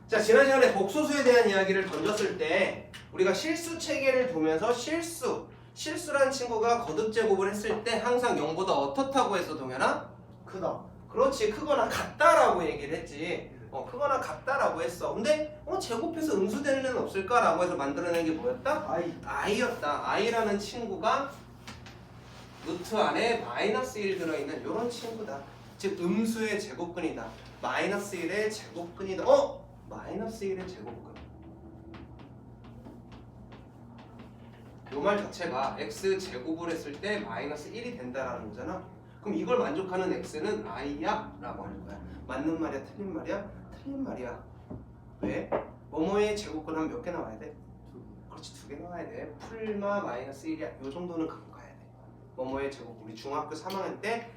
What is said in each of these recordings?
자, 지난 시간에 복소수에 대한 이야기를 던졌을 때 우리가 실수 체계를 보면서 실수란 친구가 거듭 제곱을 했을 때 항상 0보다 어떻다고 했어, 동현아? 크다. 그렇지, 크거나 같다라고 얘기를 했지. 크거나 같다라고 했어. 근데 제곱해서 음수되는 애는 없을까라고 해서 만들어낸 게 뭐였다? i였다. i라는 친구가 루트 안에 마이너스 1 들어있는 이런 친구다. 즉 음수의 제곱근이다. 마이너스 1의 제곱근이다. 마이너스 1의 제곱근. 요 말 자체가 x 제곱을 했을 때 마이너스 1이 된다라는 거잖아. 그럼 이걸 만족하는 x는 i야? 라고 하는 거야. 맞는 말이야? 틀린 말이야? 틀린 말이야. 왜? 뭐뭐의 제곱근 하면 몇 개 나와야 돼? 그렇지, 2개 나와야 돼. 풀마 마이너스 1이야. 요 정도는 갖고 가야 돼. 뭐뭐의 제곱, 우리 중학교 3학년 때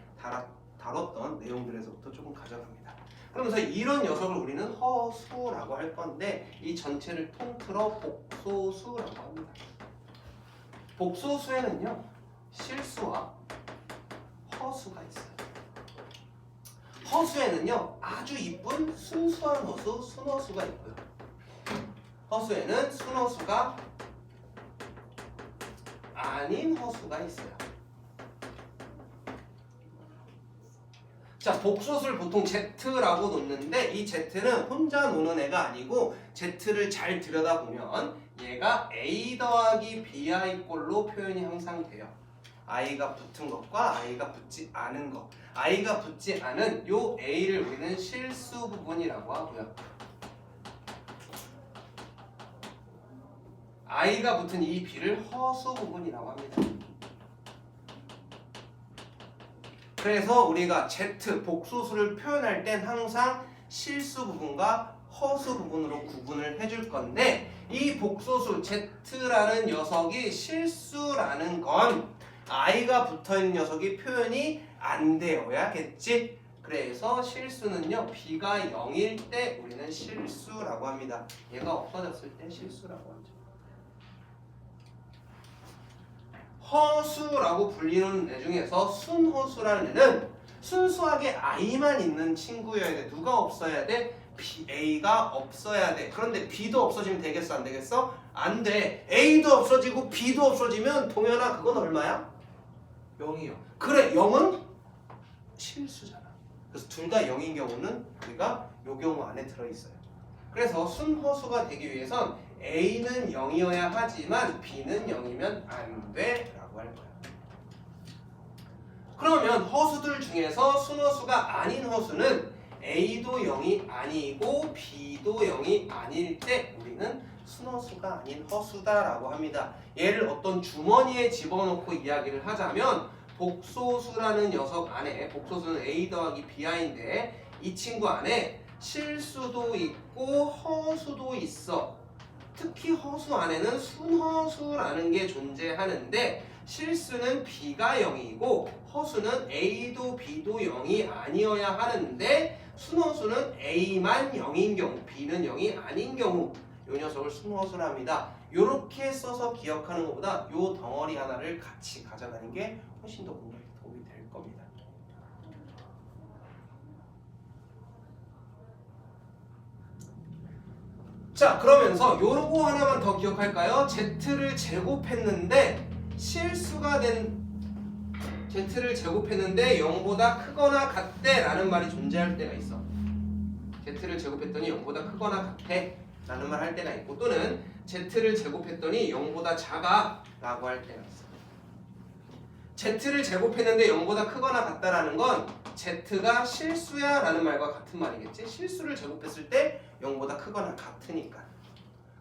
다뤘던 내용들에서부터 조금 가져갑니다. 그러면서 이런 녀석을 우리는 허수라고 할 건데 이 전체를 통틀어 복소수라고 합니다. 복소수에는요, 실수와 허수가 있어요. 허수에는요, 아주 이쁜 순수한 허수, 순허수가 있고요. 허수에는 순허수가 아닌 허수가 있어요. 자, 복소수를 보통 Z라고 놓는데 이 Z는 혼자 노는 애가 아니고 Z를 잘 들여다보면 얘가 A 더하기 BI 꼴로 표현이 항상 돼요. I가 붙은 것과 I가 붙지 않은 것. I가 붙지 않은 요 A를 우리는 실수 부분이라고 하고요. I가 붙은 이 B를 허수 부분이라고 합니다. 그래서 우리가 Z 복소수를 표현할 땐 항상 실수 부분과 허수 부분으로 구분을 해줄 건데 이 복소수 Z라는 녀석이 실수라는 건 I가 붙어있는 녀석이 표현이 안 되어야겠지. 그래서 실수는요, B가 0일 때 우리는 실수라고 합니다. 얘가 없어졌을 때 실수라고 하죠. 허수라고 불리는 애 중에서 순허수라는 애는 순수하게 I만 있는 친구여야 돼. 누가 없어야 돼? A가 없어야 돼. 그런데 B도 없어지면 되겠어? 안 되겠어? 안 돼. A도 없어지고 B도 없어지면 동현아 그건 얼마야? 0이요. 그래, 0은 실수잖아. 그래서 둘 다 0인 경우는 우리가 요 경우 안에 들어있어요. 그래서 순허수가 되기 위해선 A는 0이어야 하지만 B는 0이면 안 돼 라고 할 거야. 그러면 허수들 중에서 순허수가 아닌 허수는 A도 0이 아니고 B도 0이 아닐 때 우리는 순허수가 아닌 허수다라고 합니다. 얘를 어떤 주머니에 집어넣고 이야기를 하자면 복소수라는 녀석 안에, 복소수는 A 더하기 BI인데 이 친구 안에 실수도 있고 허수도 있어. 특히 허수 안에는 순허수라는 게 존재하는데 실수는 B가 0이고 허수는 A도 B도 0이 아니어야 하는데 순허수는 A만 0인 경우, B는 0이 아닌 경우 이 녀석을 순허수랍니다. 이렇게 써서 기억하는 것보다 이 덩어리 하나를 같이 가져가는 게 훨씬 더 공부에 도움이 될 겁니다. 자, 그러면서 요거 하나만 더 기억할까요? Z를 제곱했는데 실수가 된 Z를 제곱했는데 0보다 크거나 같대 라는 말이 존재할 때가 있어. Z를 제곱했더니 0보다 크거나 같대 라는 말 할 때가 있고 또는 Z를 제곱했더니 0보다 작아 라고 할 때가 있어. Z를 제곱했는데 0보다 크거나 같다라는 건 Z가 실수야 라는 말과 같은 말이겠지. 실수를 제곱했을 때 0보다 크거나 같으니까.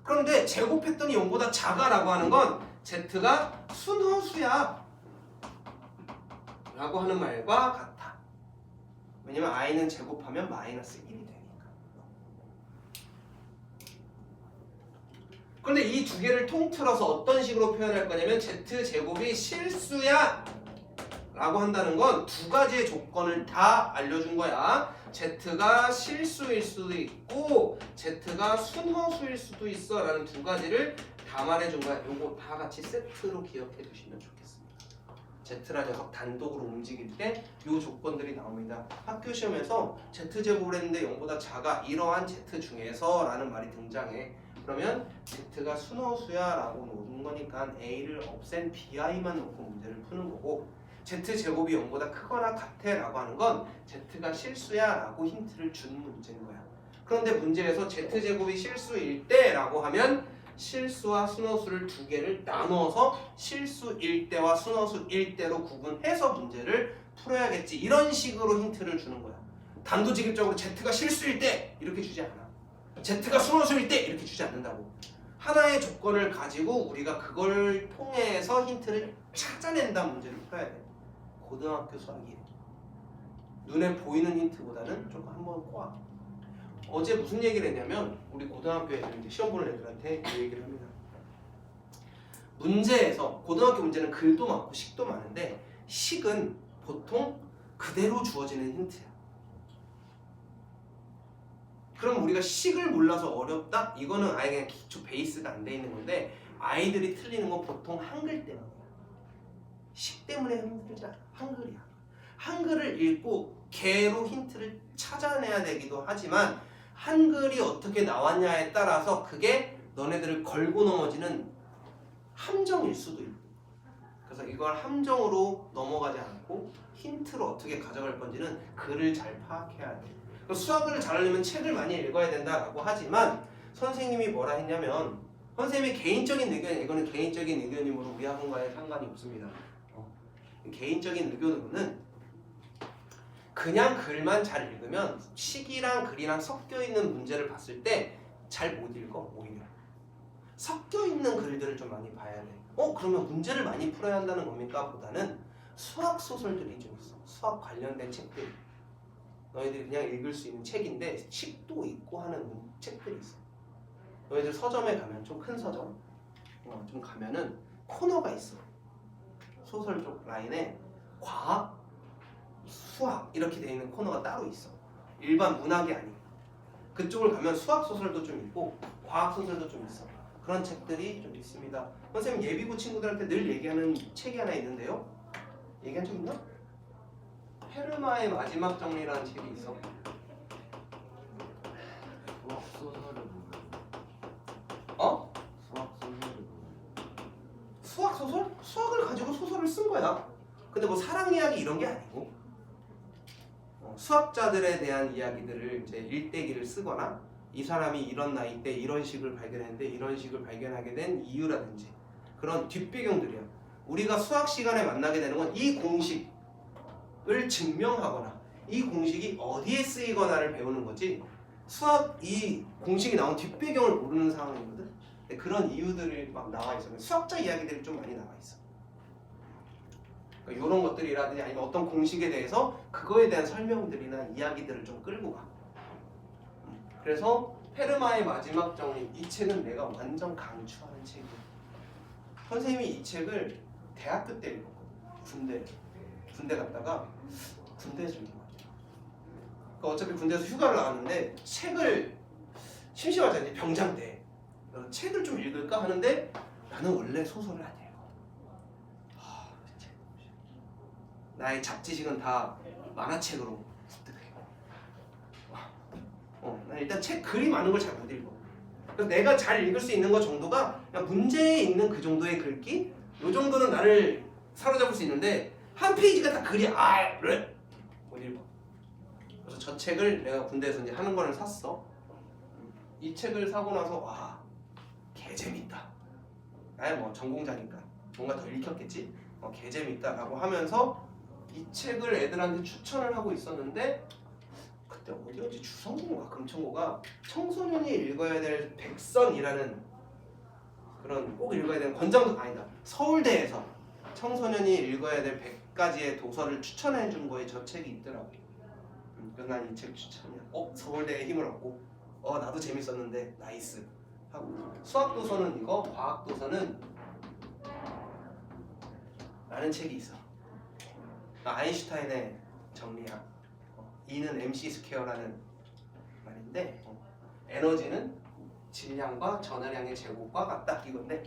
그런데 제곱했더니 0보다 작아 라고 하는 건 Z가 순허수야 라고 하는 말과 같아. 왜냐면 I는 제곱하면 마이너스 1이 되니까. 그런데 이 두 개를 통틀어서 어떤 식으로 표현할 거냐면 Z제곱이 실수야 라고 한다는 건 두 가지의 조건을 다 알려준 거야. Z가 실수일 수도 있고 Z가 순허수일 수도 있어 라는 두 가지를 다 말해준 거야. 요거 다 같이 세트로 기억해 두시면 좋겠습니다. Z라 녀석 단독으로 움직일 때 이 조건들이 나옵니다. 학교 시험에서 Z제곱을 했는데 0보다 작아 이러한 Z 중에서 라는 말이 등장해. 그러면 Z가 순허수야 라고 놓는 거니까 A를 없앤 BI만 놓고 문제를 푸는 거고, Z제곱이 0보다 크거나 같아 라고 하는 건 Z가 실수야 라고 힌트를 준 문제인 거야. 그런데 문제에서 Z제곱이 실수일 때 라고 하면 실수와 순허수를 두 개를 나눠서 실수일 때와 순허수일 때로 구분해서 문제를 풀어야겠지. 이런 식으로 힌트를 주는 거야. 단도직입적으로 Z가 실수일 때 이렇게 주지 않아. Z가 순허수일 때 이렇게 주지 않는다고. 하나의 조건을 가지고 우리가 그걸 통해서 힌트를 찾아낸다 문제를 풀어야 돼. 고등학교 수학이 눈에 보이는 힌트보다는 조금 한번 꼬아. 어제 무슨 얘기를 했냐면 우리 고등학교 애들 이제 시험 보는 애들한테 그 얘기를 합니다. 문제에서 고등학교 문제는 글도 많고 식도 많은데 식은 보통 그대로 주어지는 힌트야. 그럼 우리가 식을 몰라서 어렵다? 이거는 아예 그냥 기초 베이스가 안 돼 있는 건데 아이들이 틀리는 건 보통 한글 때문이야. 식 때문에 힘들지 않아. 한글이야. 한글을 읽고 개로 힌트를 찾아내야 되기도 하지만 한글이 어떻게 나왔냐에 따라서 그게 너네들을 걸고 넘어지는 함정일 수도 있고, 그래서 이걸 함정으로 넘어가지 않고 힌트로 어떻게 가져갈 건지는 글을 잘 파악해야 돼. 수학을 잘하려면 책을 많이 읽어야 된다라고 하지만 선생님이 뭐라 했냐면, 선생님이 개인적인 의견, 이거는 개인적인 의견이므로 우리 학원과의 상관이 없습니다. 개인적인 의견으로는 그냥 글만 잘 읽으면 식이랑 글이랑 섞여 있는 문제를 봤을 때 잘 못 읽어. 오히려 섞여 있는 글들을 좀 많이 봐야 돼. 그러면 문제를 많이 풀어야 한다는 겁니까? 보다는 수학 소설들이 좀 있어. 수학 관련된 책들. 너희들이 그냥 읽을 수 있는 책인데 식도 있고 하는 책들이 있어. 너희들 서점에 가면, 좀 큰 서점 좀 가면은 코너가 있어. 소설 쪽 라인에 과학, 수학 이렇게 돼 있는 코너가 따로 있어. 일반 문학이 아니고. 그쪽을 가면 수학 소설도 좀 있고 과학 소설도 좀 있어. 그런 책들이 좀 있습니다. 선생님 예비고 친구들한테 늘 얘기하는 책이 하나 있는데요. 얘기한 적 있나? 페르마의 마지막 정리라는 책이 있어. 수학 소설을 수학 소설을 수학 소설? 수학을 가지고 소설을 쓴 거야. 근데 뭐 사랑 이야기 이런 게 아니고 수학자들에 대한 이야기들을 이제 일대기를 쓰거나 이 사람이 이런 나이 때 이런 식을 발견했는데 이런 식을 발견하게 된 이유라든지 그런 뒷배경들이야. 우리가 수학 시간에 만나게 되는 건 이 공식을 증명하거나 이 공식이 어디에 쓰이거나를 배우는 거지, 수학 이 공식이 나온 뒷배경을 모르는 상황이거든. 근데 그런 이유들이 막 나와 있어. 수학자 이야기들이 좀 많이 나와 있어. 이런 것들이라든지 아니면 어떤 공식에 대해서 그거에 대한 설명들이나 이야기들을 좀 끌고 가. 그래서 페르마의 마지막 정리, 이 책은 내가 완전 강추하는 책이야. 선생님이 이 책을 대학교 때 읽었거든. 군대 갔다가 군대에서 읽은 것 같아요. 그러니까 어차피 군대에서 휴가를 나왔는데 책을 심심하잖아요. 병장 때 책을 좀 읽을까 하는데 나는 원래 소설을 안 읽어. 나의 잡지식은 다 만화책으로 습득해. 나 일단 책 글이 많은 걸 잘 못 읽어. 그래서 내가 잘 읽을 수 있는 것 정도가 그냥 문제에 있는 그 정도의 글귀? 요 정도는 나를 사로잡을 수 있는데 한 페이지가 다 글이 그래? 못 읽어. 그래서 저 책을 내가 군대에서 이제 하는 거를 샀어. 이 책을 사고 나서 와, 개 재밌다. 나야 뭐 전공자니까 뭔가 더 읽혔겠지. 개 재밌다라고 하면서 이 책을 애들한테 추천을 하고 있었는데 그때 어디였지? 주성고인가 금천고가 청소년이 읽어야 될 백선이라는 그런 꼭 읽어야 되는 권장도 아니다. 서울대에서 청소년이 읽어야 될 100가지의 도서를 추천해 준 거에 저 책이 있더라고. 그래서 난 이 책 추천이야. 서울대에 힘을 얻고 나도 재밌었는데 나이스 하고. 수학 도서는 이거, 과학 도서는 라는 책이 있어. 아인슈타인의 정리야. E는 MC 스퀘어라는 말인데 에너지는 질량과 전하량의 제곱과 같다 이건데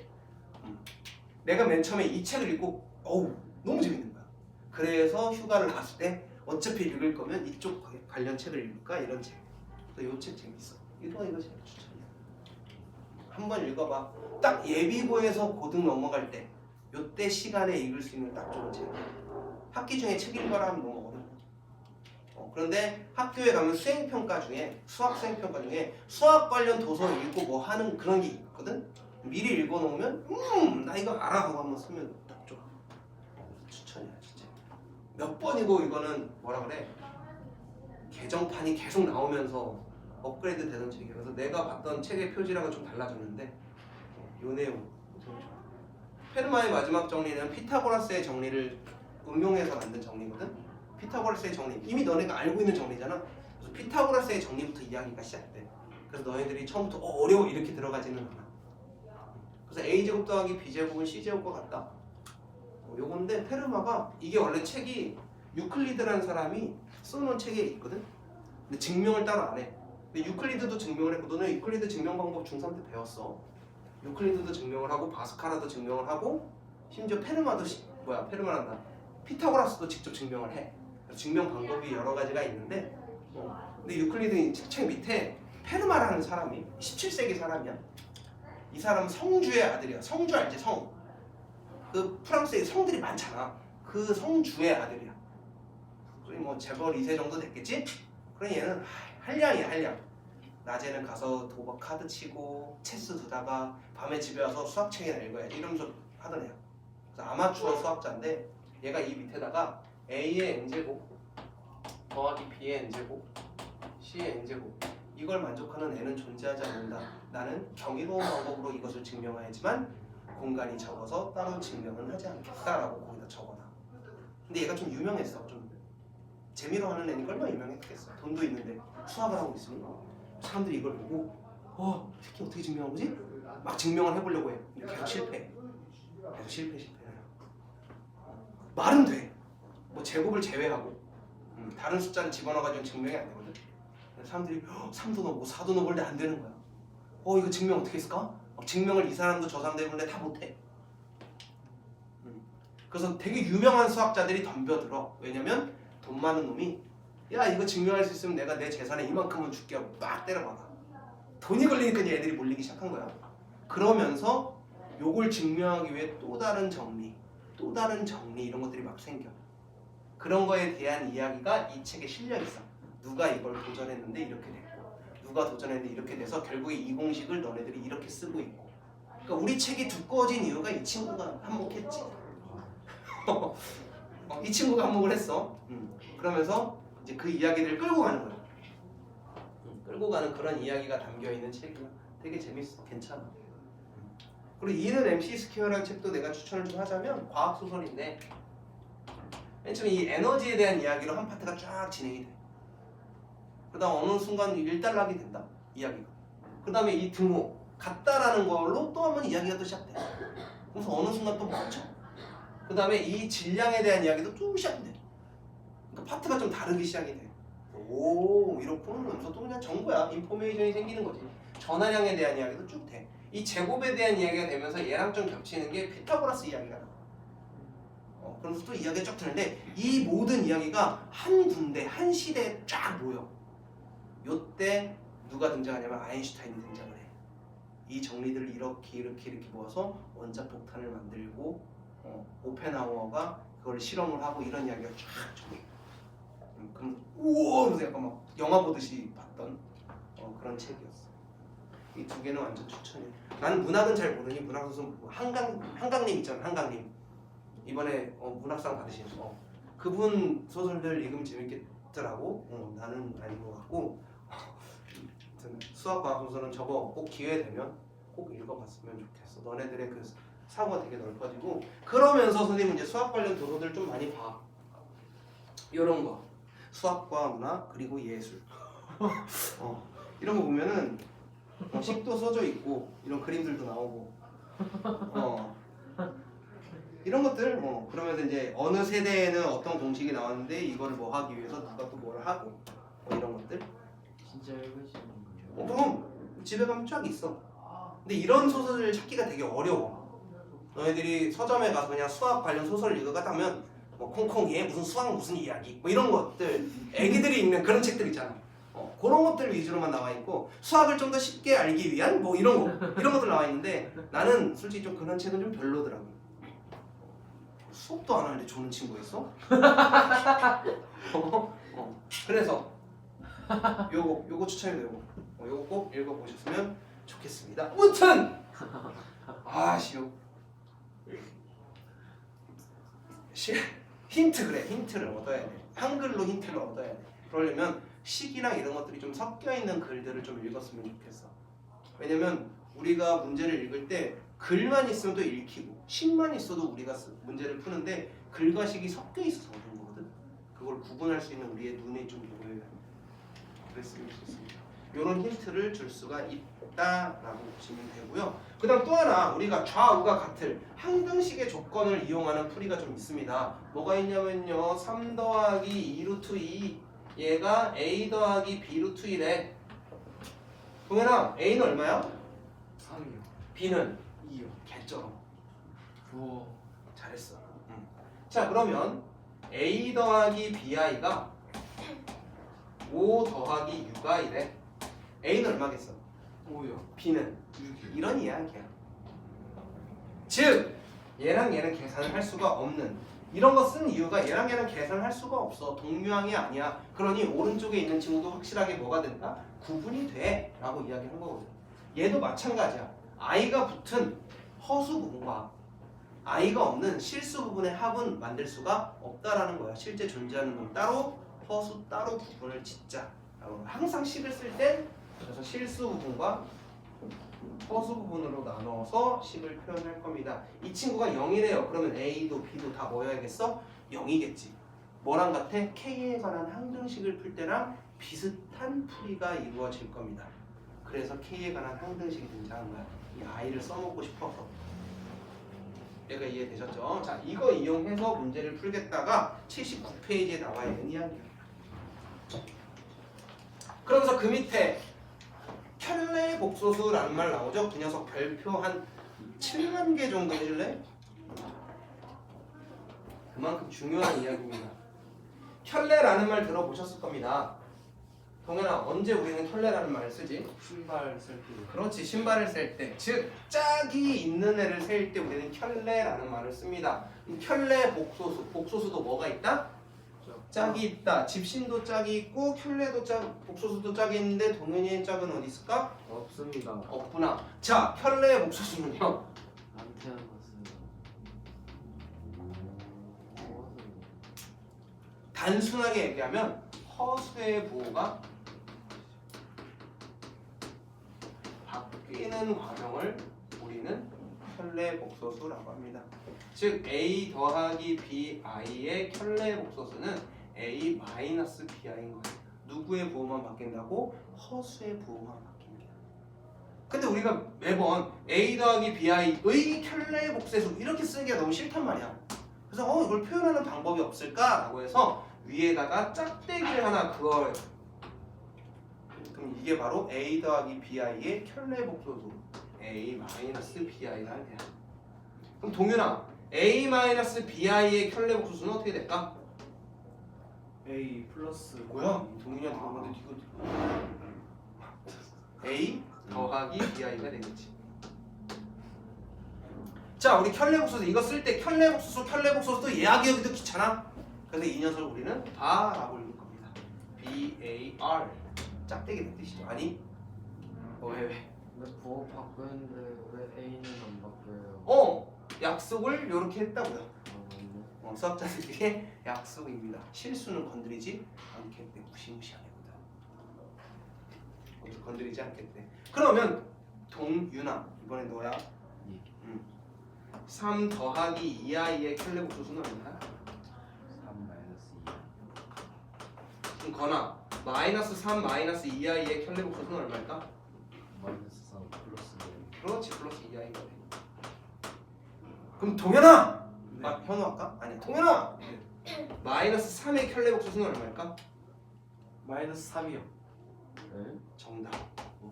내가 맨 처음에 이 책을 읽고 너무 재밌는 거야. 그래서 휴가를 갔을 때 어차피 읽을 거면 이쪽 관련 책을 읽을까 이런 책. 그래서 이 책 재밌어. 이거 제일 추천이야. 한번 읽어봐. 딱 예비고에서 고등 넘어갈 때 요때 시간에 읽을 수 있는 딱 좋은 책. 학기 중에 책 읽어라 하면 너무 어려워. 그런데 학교에 가면 수행평가 중에 수학 수행평가 중에 수학 관련 도서 읽고 뭐 하는 그런 게 있거든. 미리 읽어놓으면 나 이거 알아 하고 한번 쓰면 딱 좋아. 추천이야 진짜. 몇 번이고 이거는 뭐라 그래? 개정판이 계속 나오면서 업그레이드 되던 책이야. 그래서 내가 봤던 책의 표지랑은 좀 달라졌는데 요 내용 되게 좋아. 페르마의 마지막 정리는 피타고라스의 정리를 응용해서 만든 정리거든. 피타고라스의 정리 이미 너네가 알고 있는 정리잖아. 그래서 피타고라스의 정리부터 이야기가 시작돼. 그래서 너희들이 처음부터 어려워 이렇게 들어가지는 않아. 그래서 a제곱 더하기 b제곱은 c제곱과 같다. 요건데 페르마가 이게 원래 책이 유클리드라는 사람이 써놓은 책에 있거든. 근데 증명을 따로 안 해. 근데 유클리드도 증명을 했고 너는 유클리드 증명 방법 중3 때 배웠어. 유클리드도 증명을 하고 바스카라도 증명을 하고 심지어 페르마도 페르마란다. 피타고라스도 직접 증명을 해. 증명 방법이 여러 가지가 있는데 근데 유클리드 책 밑에 페르마라는 사람이 17세기 사람이야. 이 사람은 성주의 아들이야. 성주 알지? 성. 그 프랑스에 성들이 많잖아. 그 성주의 아들이야. 거의 뭐 재벌 2세 정도 됐겠지? 그러니 얘는 한량이야 한량. 낮에는 가서 도박 카드 치고 체스 두다가 밤에 집에 와서 수학책이나 읽어야 이러면서 하던 애야. 그래서 아마추어 수학자인데 얘가 이 밑에다가 A의 n제곱 더하기 B의 n제곱 C의 n제곱 이걸 만족하는 애는 존재하지 않는다. 나는 경이로운 방법으로 이것을 증명하지만 공간이 적어서 따로 증명은 하지 않겠다라고 거기다 적어놔. 근데 얘가 좀 유명했어. 좀 재미로 하는 애니까 얼마나 유명했겠어. 돈도 있는데 수학을 하고 있으면 사람들이 이걸 보고 새끼 어떻게 증명한 거지? 막 증명을 해보려고 해. 근데 계속 실패. 계속 실패. 말은 돼. 뭐 제곱을 제외하고 다른 숫자를 집어넣어가지고 증명이 안 되거든. 사람들이 3도 넣고 4도 넣었는데 안 되는 거야. 이거 증명 어떻게 했을까? 증명을 이 사람도 저 사람도 해보는데 다 못해. 그래서 되게 유명한 수학자들이 덤벼들어. 왜냐면 돈 많은 놈이 야 이거 증명할 수 있으면 내가 내 재산에 이만큼은 줄게 하고 막 때려박아. 돈이 걸리니까 애들이 몰리기 시작한 거야. 그러면서 요걸 증명하기 위해 또 다른 정리 이런 것들이 막 생겨. 그런 거에 대한 이야기가 이 책에 실려 있어. 누가 이걸 도전했는데 이렇게 됐고 누가 도전했는데 이렇게 돼서 결국에 이 공식을 너네들이 이렇게 쓰고 있고. 그러니까 우리 책이 두꺼워진 이유가 이 친구가 한몫했지. 이 친구가 한몫을 했어. 그러면서 이제 그 이야기를 끌고 가는 거야. 끌고 가는 그런 이야기가 담겨 있는 책이야. 되게 재밌어. 괜찮아. 그리고 이는 MC 스퀘어라는 책도 내가 추천을 좀 하자면 과학 소설인데 맨 처음에 이 에너지에 대한 이야기로 한 파트가 쫙 진행이 돼. 그 다음 어느 순간 일단락이 된다. 이야기가. 그 다음에 이 등호 같다라는 걸로 또 한 번 이야기가 또 시작돼. 그래서 어느 순간 또 멈춰. 그 다음에 이 질량에 대한 이야기도 쭉 시작돼. 그러니까 파트가 좀 다르게 시작이 돼. 오 이렇구나 하면서 또 그냥 정보야. 인포메이션이 생기는 거지. 전하량에 대한 이야기도 쭉 돼. 이 제곱에 대한 이야기가 되면서 얘랑 좀 겹치는 게 피타고라스 이야기가 나와. 그러면서 또 이야기가 쭉 드는데 이 모든 이야기가 한 군데 한 시대에 쫙 모여. 요때 누가 등장하냐면 아인슈타인이 등장을 해. 이 정리들을 이렇게 모아서 원자 폭탄을 만들고 오펜하우어가 그걸 실험을 하고 이런 이야기가 쫙 쭉. 그럼 우와 그래서 약간 막 영화 보듯이 봤던 그런 책이었어. 이 두 개는 완전 추천해. 나는 문학은 잘 모르니 문학 소설 한강님 있잖아. 한강님 이번에 문학상 받으신 그분 소설들 읽으면 재밌겠더라고. 나는 아닌 것 같고 수학 과학 소설은 저거 꼭 기회 되면 꼭 읽어봤으면 좋겠어. 너네들의 그 사고가 되게 넓어지고 그러면서 선생님은 이제 수학 관련 도서들 좀 많이 봐. 이런 거 수학과 문학 그리고 예술 이런 거 보면은 식도 써져 있고 이런 그림들도 나오고 이런 것들 그러면서 이제 어느 세대에는 어떤 공식이 나왔는데 이걸 뭐 하기 위해서 누가 또 뭘 하고 이런 것들 진짜 읽으시는 거죠? 그럼 집에 가면 쫙 있어. 근데 이런 소설을 찾기가 되게 어려워. 너희들이 서점에 가서 그냥 수학 관련 소설을 읽어가 하면 뭐 콩콩이의 무슨 수학 무슨 이야기 뭐 이런 것들 애기들이 읽는 그런 책들 있잖아. 그런 것들 위주로만 나와 있고 수학을 좀 더 쉽게 알기 위한 뭐 이런 것들 나와 있는데 나는 솔직히 좀 그런 책은 좀 별로더라고. 수업도 안 하는데 좋은 친구 있어? 그래서 요거 추천해요. 요거 꼭 읽어보셨으면 좋겠습니다. 아무튼 아시오 힌트 그래 힌트를 얻어야 돼. 한글로 힌트를 얻어야 돼. 그러려면 식이랑 이런 것들이 좀 섞여 있는 글들을 좀 읽었으면 좋겠어. 왜냐면 우리가 문제를 읽을 때 글만 있어도 읽히고 식만 있어도 우리가 문제를 푸는데 글과 식이 섞여 있어서 그런 거거든. 그걸 구분할 수 있는 우리의 눈이 좀 보여야 돼. 그랬으면 좋겠습니다. 이런 힌트를 줄 수가 있다라고 보시면 되고요. 그 다음 또 하나 우리가 좌우가 같을 항등식의 조건을 이용하는 풀이가 좀 있습니다. 뭐가 있냐면요. 3 더하기 2 루트 2 얘가 a 더하기 b 루트 1에 동현아 a는 얼마야? 3이요. b는 2요. 개쩔어. 우와. 잘했어. 자 그러면 a 더하기 bi가 5 더하기 6i래. a는 얼마겠어? 5요. b는 6이요. 이런 이야기야. 즉 얘랑 얘는 계산을 할 수가 없는 이런 거 쓴 이유가 얘랑 얘는 계산을 할 수가 없어. 동류항이 아니야. 그러니 오른쪽에 있는 친구도 확실하게 뭐가 된다? 구분이 돼 라고 이야기한 거거든. 얘도 마찬가지야. i가 붙은 허수 부분과 i가 없는 실수 부분의 합은 만들 수가 없다라는 거야. 실제 존재하는 놈 따로 허수 따로 구분을 짓자. 항상 식을 쓸 땐 그래서 실수 부분과 허수 부분으로 나눠서 식을 표현할 겁니다. 이 친구가 0이래요. 그러면 A도 B도 다 뭐여야겠어? 0이겠지. 뭐랑 같아? K에 관한 항등식을 풀 때랑 비슷한 풀이가 이루어질 겁니다. 그래서 K에 관한 항등식이 등장한 거야. 이 I를 써먹고 싶어서. 얘가 이해되셨죠? 자, 이거 이용해서 문제를 풀겠다가 79페이지에 나와 있는 이야기야. 그러면서 그 밑에 켤레 복소수라는 말 나오죠? 그 녀석 별표 한 7만 개 정도 해줄래? 그만큼 중요한 이야기입니다. 켤레라는 말 들어보셨을 겁니다. 동현아, 언제 우리는 켤레라는 말을 쓰지? 신발 쓸 때. 그렇지, 신발을 셀 때. 즉, 짝이 있는 애를 셀 때 우리는 켤레라는 말을 씁니다. 켤레 복소수, 복소수도 뭐가 있다? 짝이 있다. 집신도 짝이 있고 켤레도 짝, 복소수도 짝이 있는데 동현이의 짝은 어디 있을까? 없습니다. 없구나. 자, 켤레의 복소수는요. 안 태어났어요. 단순하게 얘기하면 허수의 부호가 바뀌는 과정을 우리는 켤레 복소수라고 합니다. 즉 a 더하기 bi의 켤레 복소수는 a 마이너스 bi인 거예요. 누구의 부호만 바뀐다고? 허수의 부호만 바뀝니다. 근데 우리가 매번 a 더하기 bi의 켤레 복소수 이렇게 쓰기가 너무 싫단 말이야. 그래서 이걸 표현하는 방법이 없을까라고 해서 위에다가 짝대기를 하나 그어요. 그럼 이게 바로 a 더하기 bi의 켤레 복소수 a 마이너스 bi가 돼요. 그럼 동윤아, a 마이너스 bi의 켤레 복소수는 어떻게 될까? A 플러스. 뭐야? 동윤이한테 물어봤는데 이거 a 더하기 bi가 되겠지. 자, 우리 켤레 복소수 이거 쓸 때 켤레 복소수도 예약이어기도 귀찮아. 그래서 이 녀석을 우리는 바라고 읽을 겁니다. B-A-R 짝대기는 뜻이죠. 아니? 왜? 근데 부호 바꾸는데 왜 A는 안 바뀌어요? 약속을 이렇게 했다고요. 아, 맞네. 수학자들에게 약속입니다. 실수는 건드리지 않겠대. 무시무시하네. 건드리지 않겠대. 그러면 동윤아, 이번에 너야. 예. 3 더하기 2i의 켤레 복소수는 얼마야? 3 마이너스 2. 그럼 건아, 마이너스 3 마이너스 2i의 켤레 복소수는 얼마일까? 마이너스 3 플러스 4. 그렇지, 플러스 2i인 거네. 그럼 동현아! 네. 현우 할까? 아니야, 동현아! 마이너스 3의 켤레 복소수는 얼마일까? 마이너스 3이요. 네? 정답.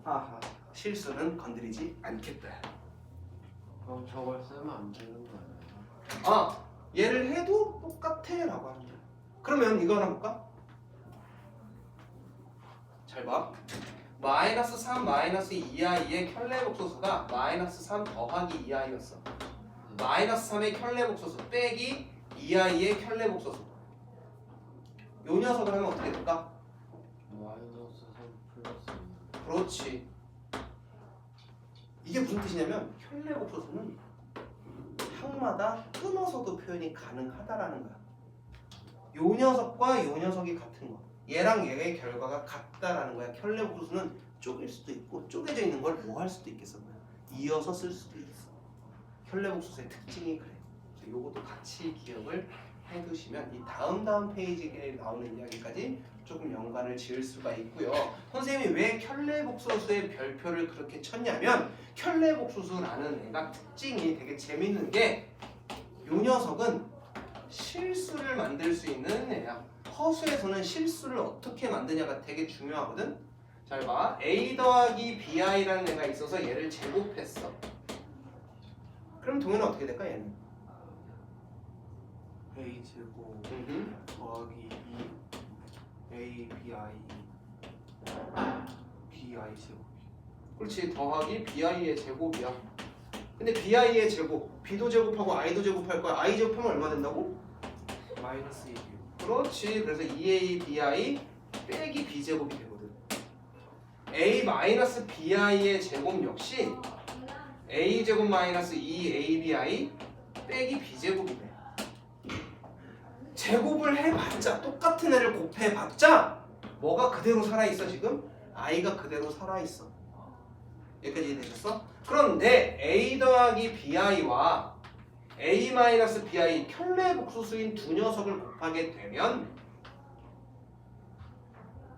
하하. 실수는 건드리지 않겠다. 그럼 저걸 쓰면 안 되는 거예요? 얘를 해도 똑같아 라고 하는 거야. 그러면 이거 하나 볼까? 잘 봐. 마이너스 3 마이너스 2i의 켤레복소수가 마이너스 3 더하기 2i였어. 마이너스 3의 켤레복소수 빼기 2i의 켤레복소수. 요 녀석을 하면 어떻게 될까? 마이너스 3 플러스 2. 그렇지. 이게 무슨 뜻이냐면 켤레복소수는 항마다 끊어서도 표현이 가능하다라는 거야. 요 녀석과 요 녀석이 같은 거. 얘랑 얘의 결과가 같다라는 거야. 켤레복소수는 쪼갤 수도 있고 쪼개져 있는 걸 뭐 할 수도 있겠어. 이어서 쓸 수도 있어. 켤레복소수의 특징이 그래. 그래서 요것도 같이 기억을 해두시면 이 다음 페이지에 나오는 이야기까지 조금 연관을 지을 수가 있고요. 선생님이 왜 켤레복소수의 별표를 그렇게 쳤냐면 켤레복소수라는 애가 특징이 되게 재밌는 게 요 녀석은 실수를 만들 수 있는 애야. 허수에서는 실수를 어떻게 만드냐가 되게 중요하거든. 잘 봐. a 더하기 bi라는 애가 있어서 얘를 제곱했어. 그럼 동현은 어떻게 될까 얘는? a 제곱 더하기 2 a bi bi 제곱. 그렇지. 더하기 bi의 제곱이야. 근데 bi의 제곱, b도 제곱하고 i도 제곱할 거야. i 제곱하면 얼마 된다고? 마이너스 1이요. 그렇지. 그래서 2a bi 빼기 b 제곱이 되거든. a 마이너스 bi의 제곱 역시 a 제곱 마이너스 2abi 빼기 b 제곱이 돼. 제곱을 해봤자 똑같은 애를 곱해봤자 뭐가 그대로 살아있어 지금? i가 그대로 살아있어. 여기까지 이해되셨어? 그런데 a 더하기 bi와 a 마이너스 bi 켤레복소수인 두 녀석을 곱하게 되면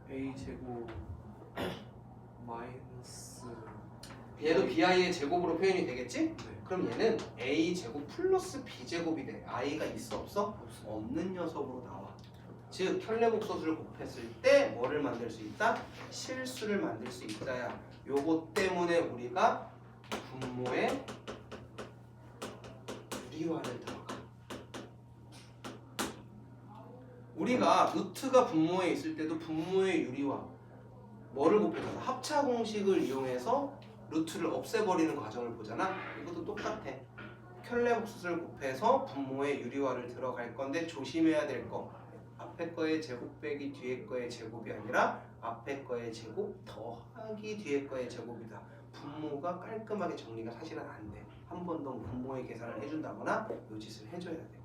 a 제곱 마이너스 얘도 bi의 제곱으로 표현이 되겠지? 네. 그럼 얘는 a 제곱 플러스 b 제곱이 돼. i가 있어 없어? 없는 녀석으로 나와. 즉 켤레복소수를 곱했을 때 뭐를 만들 수 있다? 실수를 만들 수 있다야. 요거 때문에 우리가 분모에 유리화를 들어가. 우리가 루트가 분모에 있을 때도 분모의 유리화 뭐를 곱해서 합차 공식을 이용해서 루트를 없애버리는 과정을 보잖아. 이것도 똑같아. 켤레복소수를 곱해서 분모의 유리화를 들어갈 건데 조심해야 될 거. 앞에 거의 제곱 빼기 뒤에 거의 제곱이 아니라 앞에 거의 제곱 더하기 뒤에 거의 제곱이다. 분모가 깔끔하게 정리가 사실은 안 돼. 한 번 더 분모의 계산을 해준다거나 요 짓을 해줘야 돼.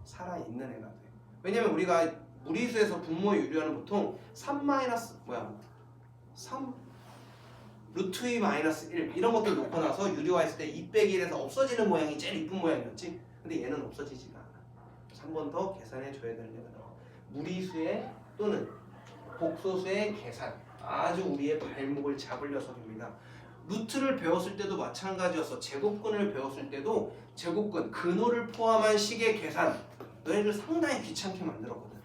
살아있는 애가 돼. 왜냐면 우리가 무리수에서 분모의 유리화는 보통 3 루트 2 마이너스 1 이런 것들 놓고 나서 유리화했을 때 2 빼기 1에서 없어지는 모양이 제일 이쁜 모양이었지. 근데 얘는 없어지지가 않아. 그래서 한 번 더 계산해 줘야 되는 애가 나와. 무리수의 또는 복소수의 계산 아주 우리의 발목을 잡을 녀석입니다. 루트를 배웠을 때도 마찬가지였어. 제곱근을 배웠을 때도 제곱근 근호를 포함한 식의 계산 너희들 상당히 귀찮게 만들었거든.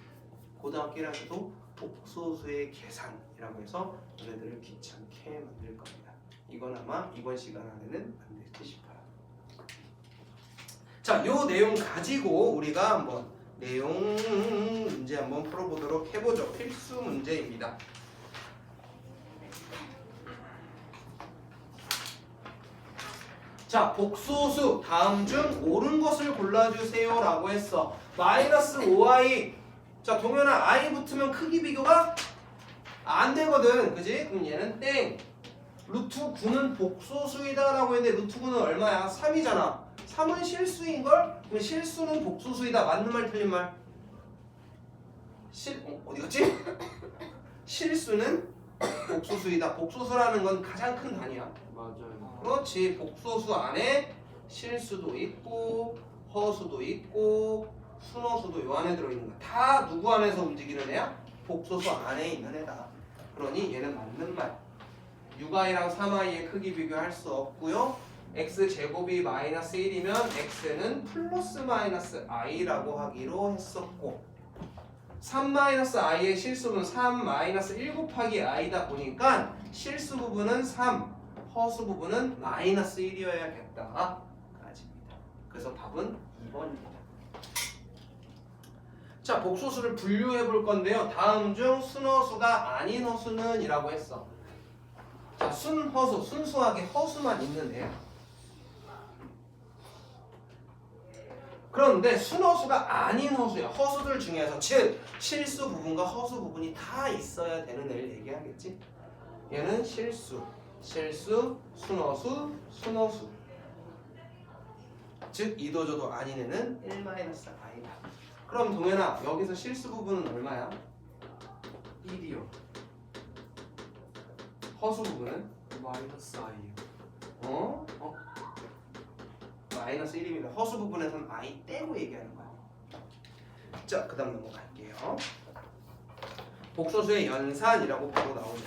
고등학교 1학년도 복소수의 계산이라고 해서 너희들을 귀찮게 만들 겁니다. 이건 아마 이번 시간 안에는 안 될지 싶어요. 자, 요 내용 가지고 우리가 한번 내용 문제 한번 풀어보도록 해보죠. 필수 문제입니다. 자, 복소수 다음 중 옳은 것을 골라주세요 라고 했어. 마이너스 5i. 자, 동현아 i 붙으면 크기 비교가 안 되거든. 그지? 그럼 얘는 땡. 루트 9는 복소수이다 라고 했는데 루트 9는 얼마야? 3이잖아. 3은 실수인걸? 그럼 실수는 복소수이다. 맞는 말 틀린 말? 어디 갔지? 실수는 복소수이다. 복소수라는 건 가장 큰 단위야. 맞아요. 그렇지. 복소수 안에 실수도 있고 허수도 있고 순허수도 요 안에 들어있는 거야. 다 누구 안에서 움직이는 애야? 복소수 안에 있는 애다. 그러니 얘는 맞는 말. 6i랑 3i의 크기 비교할 수 없고요. x제곱이 마이너스 1이면 x는 플러스 마이너스 i라고 하기로 했었고 3 마이너스 i의 실수는 3 마이너스 1 곱하기 i다 보니까 실수 부분은 3, 허수 부분은 마이너스 1이어야겠다. 까지입니다. 그래서 답은 2번입니다. 자, 복소수를 분류해 볼 건데요. 다음 중 순허수가 아닌 허수는 이라고 했어. 자, 순허수, 순수하게 허수만 있는 애야. 그런데 순허수가 아닌 허수야. 허수들 중에서 즉 실수 부분과 허수 부분이 다 있어야 되는 애를 얘기하겠지. 얘는 실수, 순허수, 순허수. 즉 이도저도 아닌 애는 1-i다. 그럼 동현아, 여기서 실수 부분은 얼마야? 1이요. 허수 부분은? 마이너스 i요. 마이너스 1입니다. 허수 부분에서는 i 떼고 얘기하는 거야. 자, 그 다음 넘어갈게요. 복소수의 연산이라고 바로 나오죠.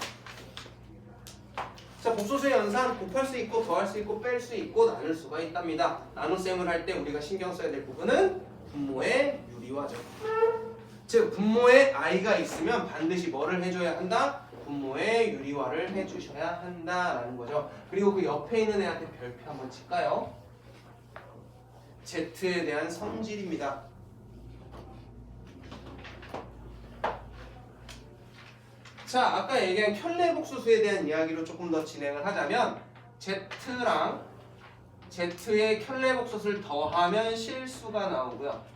자, 복소수의 연산 곱할 수 있고 더할 수 있고 뺄 수 있고 나눌 수가 있답니다. 나눗셈을 할 때 우리가 신경 써야 될 부분은 분모의 유리화죠. 즉 분모에 i가 있으면 반드시 뭐를 해줘야 한다? 분모의 유리화를 해주셔야 한다라는 거죠. 그리고 그 옆에 있는 애한테 별표 한번 칠까요? Z에 대한 성질입니다. 자, 아까 얘기한 켤레복소수에 대한 이야기로 조금 더 진행을 하자면 Z랑 Z의 켤레복소수를 더하면 실수가 나오고요.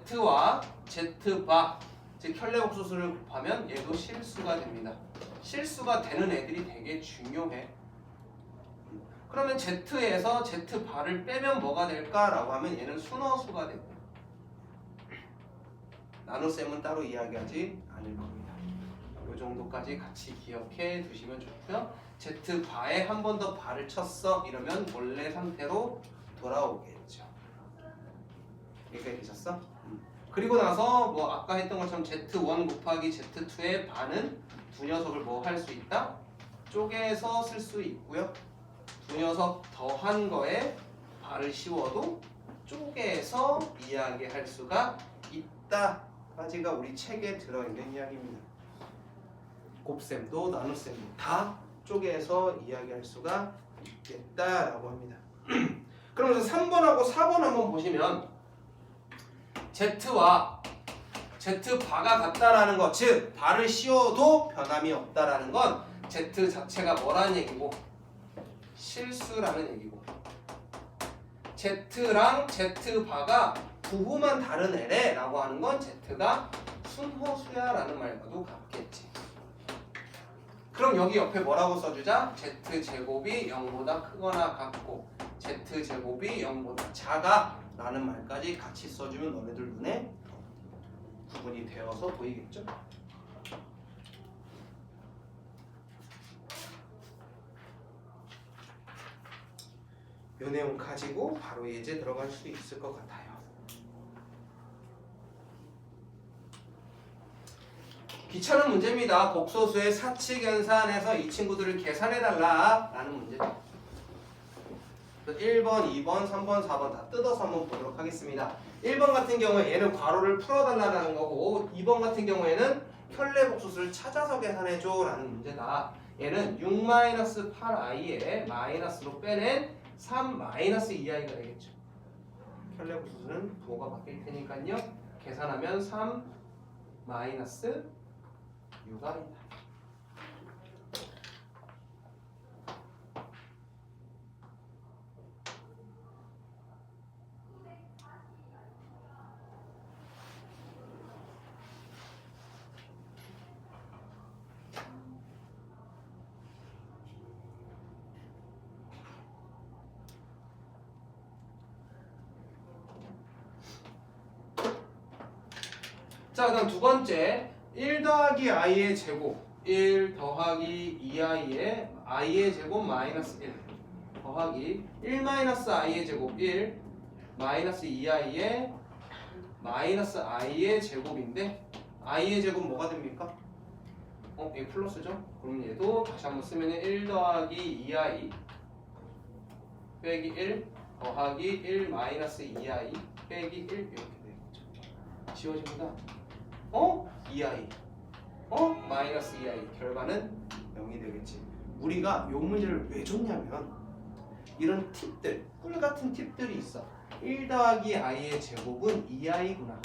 Z와 Z바, 즉 켤레복소수를 곱하면 얘도 실수가 됩니다. 실수가 되는 애들이 되게 중요해. 그러면 Z에서 Z바를 빼면 뭐가 될까라고 하면 얘는 순허수가 되고 나눗셈은 따로 이야기하지 않을 겁니다. 이 정도까지 같이 기억해 두시면 좋고요. Z바에 한 번 더 바를 쳤어 이러면 원래 상태로 돌아오겠죠. 여기까지 되셨어? 그리고 나서 뭐 아까 했던 것처럼 Z1 곱하기 Z2의 바는 두 녀석을 뭐 할 수 있다? 쪼개서 쓸 수 있고요. 두 녀석 더한 거에 바를 씌워도 쪼개서 이야기할 수가 있다까지가 우리 책에 들어있는 이야기입니다. 곱셈도 나눗셈도 다 쪼개서 이야기할 수가 있겠다라고 합니다. 그러면서 3번하고 4번 한번 보시면 Z와 Z바가 같다라는 것, 즉 바를 씌워도 변함이 없다라는 건 Z 자체가 뭐라는 얘기고 실수라는 얘기고 Z랑 Z바가 부호만 다른 애래 라고 하는 건 Z가 순허수야 라는 말과도 같겠지. 그럼 여기 옆에 뭐라고 써주자? Z제곱이 0보다 크거나 같고 Z제곱이 0보다 작아 라는 말까지 같이 써주면 너네들 눈에 구분이 되어서 보이겠죠? 이 내용 가지고 바로 예제 들어갈 수 있을 것 같아요. 귀찮은 문제입니다. 복소수의 사칙연산에서 이 친구들을 계산해달라 라는 문제죠. 1번, 2번, 3번, 4번 다 뜯어서 한번 보도록 하겠습니다. 1번 같은 경우에 얘는 괄호를 풀어달라는 거고 2번 같은 경우에는 켤레복소수를 찾아서 계산해줘 라는 문제다. 얘는 6-8i에 마이너스로 빼낸 3-2i가 되겠죠. 켤레복소수는 부호가 바뀔 테니까요. 계산하면 3-6i다. 자, 그다음 두 번째 1 더하기 i의 제곱 1 더하기 2i의 i의 제곱 마이너스 1 더하기 1 마이너스 i의 제곱 1 마이너스 2i의 마이너스 i의 제곱인데 i의 제곱 뭐가 됩니까? 이게 플러스죠? 그럼 얘도 다시 한번 쓰면 1 더하기 2i 빼기 1 더하기 1 마이너스 2i 빼기 1 이렇게 되겠죠. 지워집니다. 2i 마이너스 2i 결과는 0이 되겠지. 우리가 이 문제를 왜 줬냐면 이런 팁들, 꿀 같은 팁들이 있어. 1 더하기 i의 제곱은 2i구나.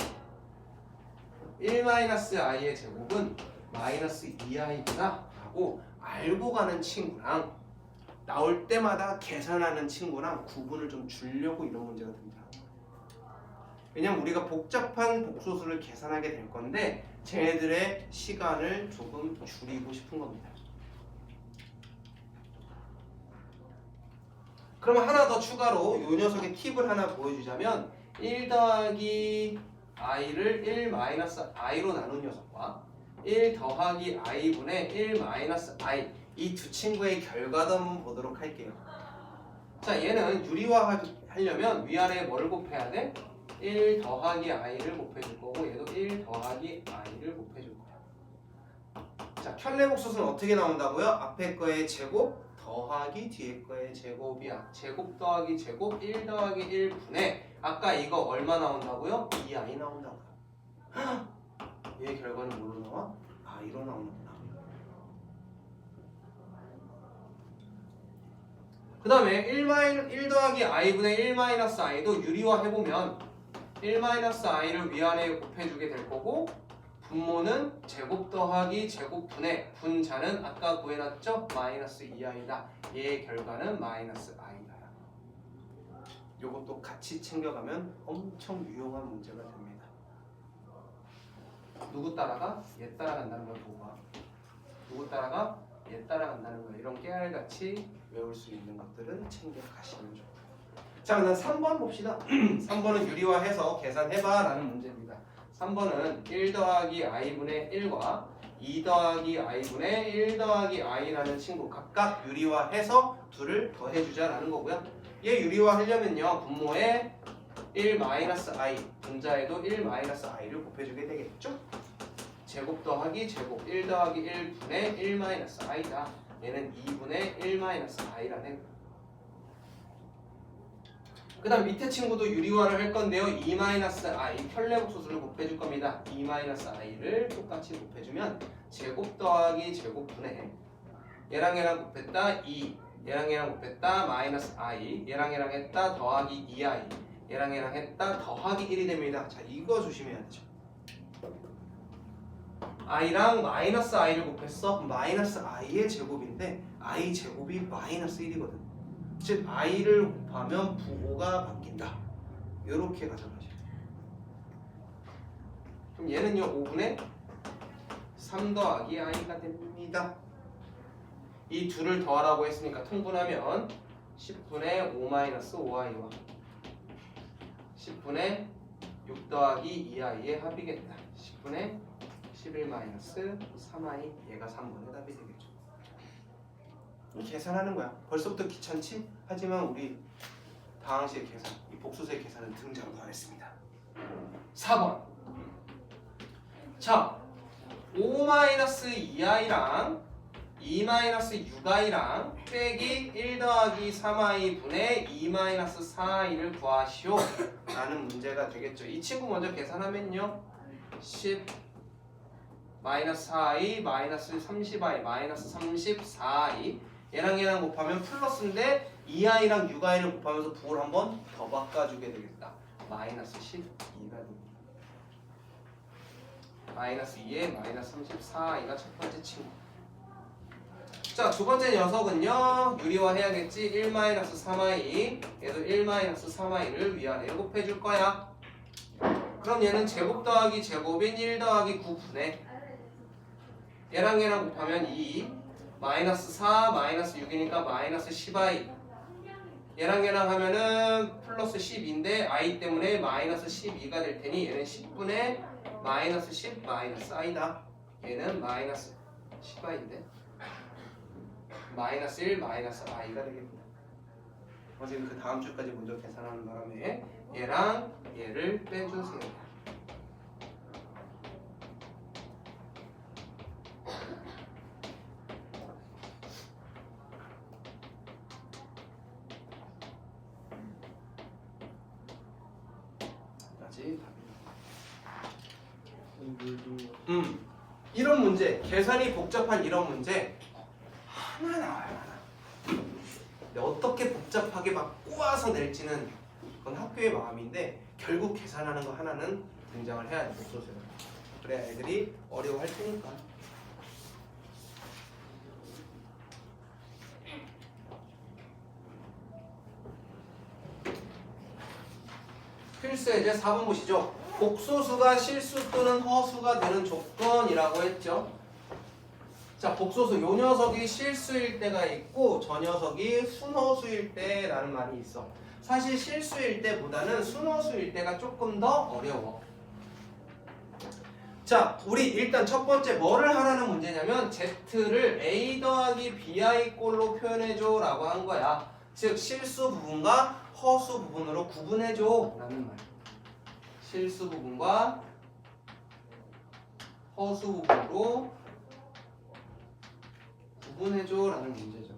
1-i의 제곱은 마이너스 2i구나 라고 알고 가는 친구랑 나올 때마다 계산하는 친구랑 구분을 좀 주려고 이런 문제가 됩니다. 왜냐면 우리가 복잡한 복소수를 계산하게 될 건데 쟤네들의 시간을 조금 줄이고 싶은 겁니다. 그러면 하나 더 추가로 이 녀석의 팁을 하나 보여주자면 1 더하기 i를 1 마이너스 i로 나눈 녀석과 1 더하기 i분의 1 마이너스 i 이 두 친구의 결과도 한번 보도록 할게요. 자, 얘는 유리화하려면 위아래에 뭐를 곱해야 돼? 1 더하기 i를 곱해줄 거고 얘도 1 더하기 i를 곱해줄 거야. 자, 켤레복소수는 어떻게 나온다고요? 앞에 거의 제곱 더하기 뒤에 거의 제곱이야. 제곱 더하기 제곱 1 더하기 1분의 아까 이거 얼마 나온다고요? 2i 나온다고요. 얘 결과는 뭘로 나와? i로 나오는구나. 그 다음에 1 더하기 i분의 1 마이너스 i도 유리화해보면 1 마이너스 i를 위아래에 곱해주게 될 거고 분모는 제곱 더하기 제곱분의 분자는 아까 구해놨죠? 마이너스 2i다. 얘의 결과는 마이너스 i다. 요것도 같이 챙겨가면 엄청 유용한 문제가 됩니다. 누구 따라가? 얘 따라간다는 걸 보고 봐. 누구 따라가? 얘 따라간다는 거. 이런 깨알같이 외울 수 있는 것들은 챙겨가시면 좋고요. 자, 그럼 3번 봅시다. 3번은 유리화해서 계산해봐 라는 문제입니다. 3번은 1 더하기 i분의 1과 2 더하기 i분의 1 더하기 i라는 친구 각각 유리화해서 둘을 더해주자 라는 거고요. 얘 유리화하려면요 분모에 1 마이너스 i 분자에도 1 마이너스 i를 곱해주게 되겠죠? 제곱 더하기 제곱 1 더하기 1분의 1 마이너스 i다. 얘는 2분의 1 마이너스 i라는 거예요. 그 다음 밑에 친구도 유리화를 할 건데요. 2-i 켤레복소수를 곱해줄 겁니다. 2-i를 똑같이 곱해주면 제곱 더하기 제곱분의 얘랑 얘랑 곱했다 2 얘랑 얘랑 곱했다 마이너스 i 얘랑 얘랑 했다 더하기 2i 얘랑 얘랑 했다 더하기 1이 됩니다. 자, 이거 조심해야 되죠. i랑 마이너스 i를 곱했어. 마이너스 i의 제곱인데 i 제곱이 마이너스 1이거든. 즉 i를 곱하면 부호가 바뀐다. 이렇게 가져가셔야 돼요. 그럼 얘는요 5분의 3 더하기 i가 됩니다. 이 둘을 더하라고 했으니까 통분하면 10분의 5 마이너스 5i와 10분의 6 더하기 2i의 합이겠다. 10분의 11 마이너스 3i 얘가 3번의 답이 되겠죠. 계산하는 거야. 벌써부터 귀찮지? 하지만 우리 다항식의 계산, 이 복수수의 계산은 등장도 안 했습니다. 4번. 자, 5-2i랑 2-6i랑 빼기 1 더하기 3i 분의 2-4i를 구하시오 라는 문제가 되겠죠. 이 친구 먼저 계산하면요 10 4i 마이너스 30i 마이너스 34i 얘랑 얘랑 곱하면 플러스인데 2i랑 6i를 곱하면서 부호를 한번 더 바꿔주게 되겠다. 마이너스 12가 됩니다. 마이너스 2에 마이너스 34i가 첫 번째 친구. 자, 두 번째 녀석은요 유리화 해야겠지. 1-3i 얘도 1-3i를 위아래에 곱해줄 거야. 그럼 얘는 제곱 더하기 제곱인 1 더하기 9분의 얘랑 얘랑 곱하면 2 마이너스 4 마이너스 6이니까 마이너스 10i 얘랑 얘랑 하면은 플러스 10인데 i 때문에 마이너스 12가 될 테니 얘는 10분의 마이너스 10 마이너스 i다. 얘는 마이너스 10i인데 마이너스 1 마이너스 i가 되겠습니다. 어쨌든 그 다음 줄까지 먼저 계산하는 바람에 얘랑 얘를 빼주세요. 이런 문제, 계산이 복잡한 이런 문제 하나 나와요. 하나. 근데 어떻게 복잡하게 막 꼬아서 낼지는 그건 학교의 마음인데 결국 계산하는 거 하나는 등장을 해야 돼. 복소수는. 그래야 애들이 어려워할 테니까. 필수 예제 4번 보시죠. 복소수가 실수 또는 허수가 되는 조건이라고 했죠. 자, 복소수 요 녀석이 실수일 때가 있고 저 녀석이 순허수일 때라는 말이 있어. 사실 실수일 때보다는 순허수일 때가 조금 더 어려워. 자, 우리 일단 첫 번째 뭐를 하라는 문제냐면 Z를 A 더하기 BI 꼴로 표현해줘 라고 한 거야. 즉 실수 부분과 허수 부분으로 구분해줘 라는 말. 실수 부분과 허수 부분으로 구분해줘 라는 문제죠.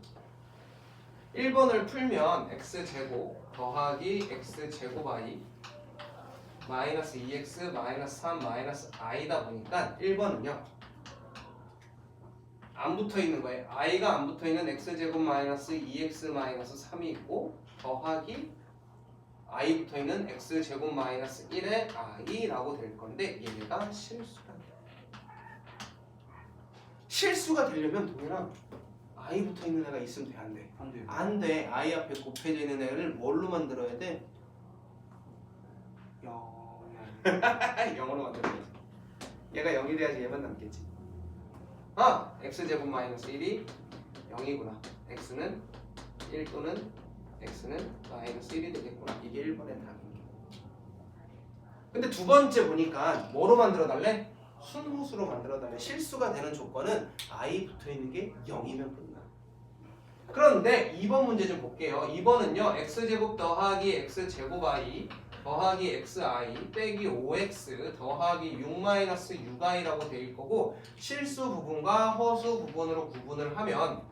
1번을 풀면 x제곱 더하기 x제곱 i 마이너스 2x 마이너스 3 마이너스 i다 보니까 1번은요 안 붙어있는 거예요. i가 안 붙어있는 x제곱 마이너스 2x 마이너스 3이 있고 더하기 i 붙어있는 x제곱 마이너스 1의 i라고 될 건데 얘가 실수가 돼. 실수가 되려면 동현아 i 붙어있는 애가 있으면 돼? 안 돼? 안 돼요. 안 돼. i 앞에 곱해져 있는 애를 뭘로 만들어야 돼? 0으로 만들어야지. 얘가 0이 돼야지 얘만 남겠지. 아! x제곱 마이너스 1이 0이구나. x는 1 또는 x는 마이너스 1이 되겠구나. 이게 1번의 답입니다. 근데 두 번째 보니까 뭐로 만들어 달래? 순호수로 만들어 달래. 실수가 되는 조건은 i 붙어있는 게 0이면 끝나. 그런데 2번 문제 좀 볼게요. 2번은요 x제곱 더하기 x제곱 i 더하기 xi 빼기 5x 더하기 6-6i라고 돼 있을 거고 실수 부분과 허수 부분으로 구분을 하면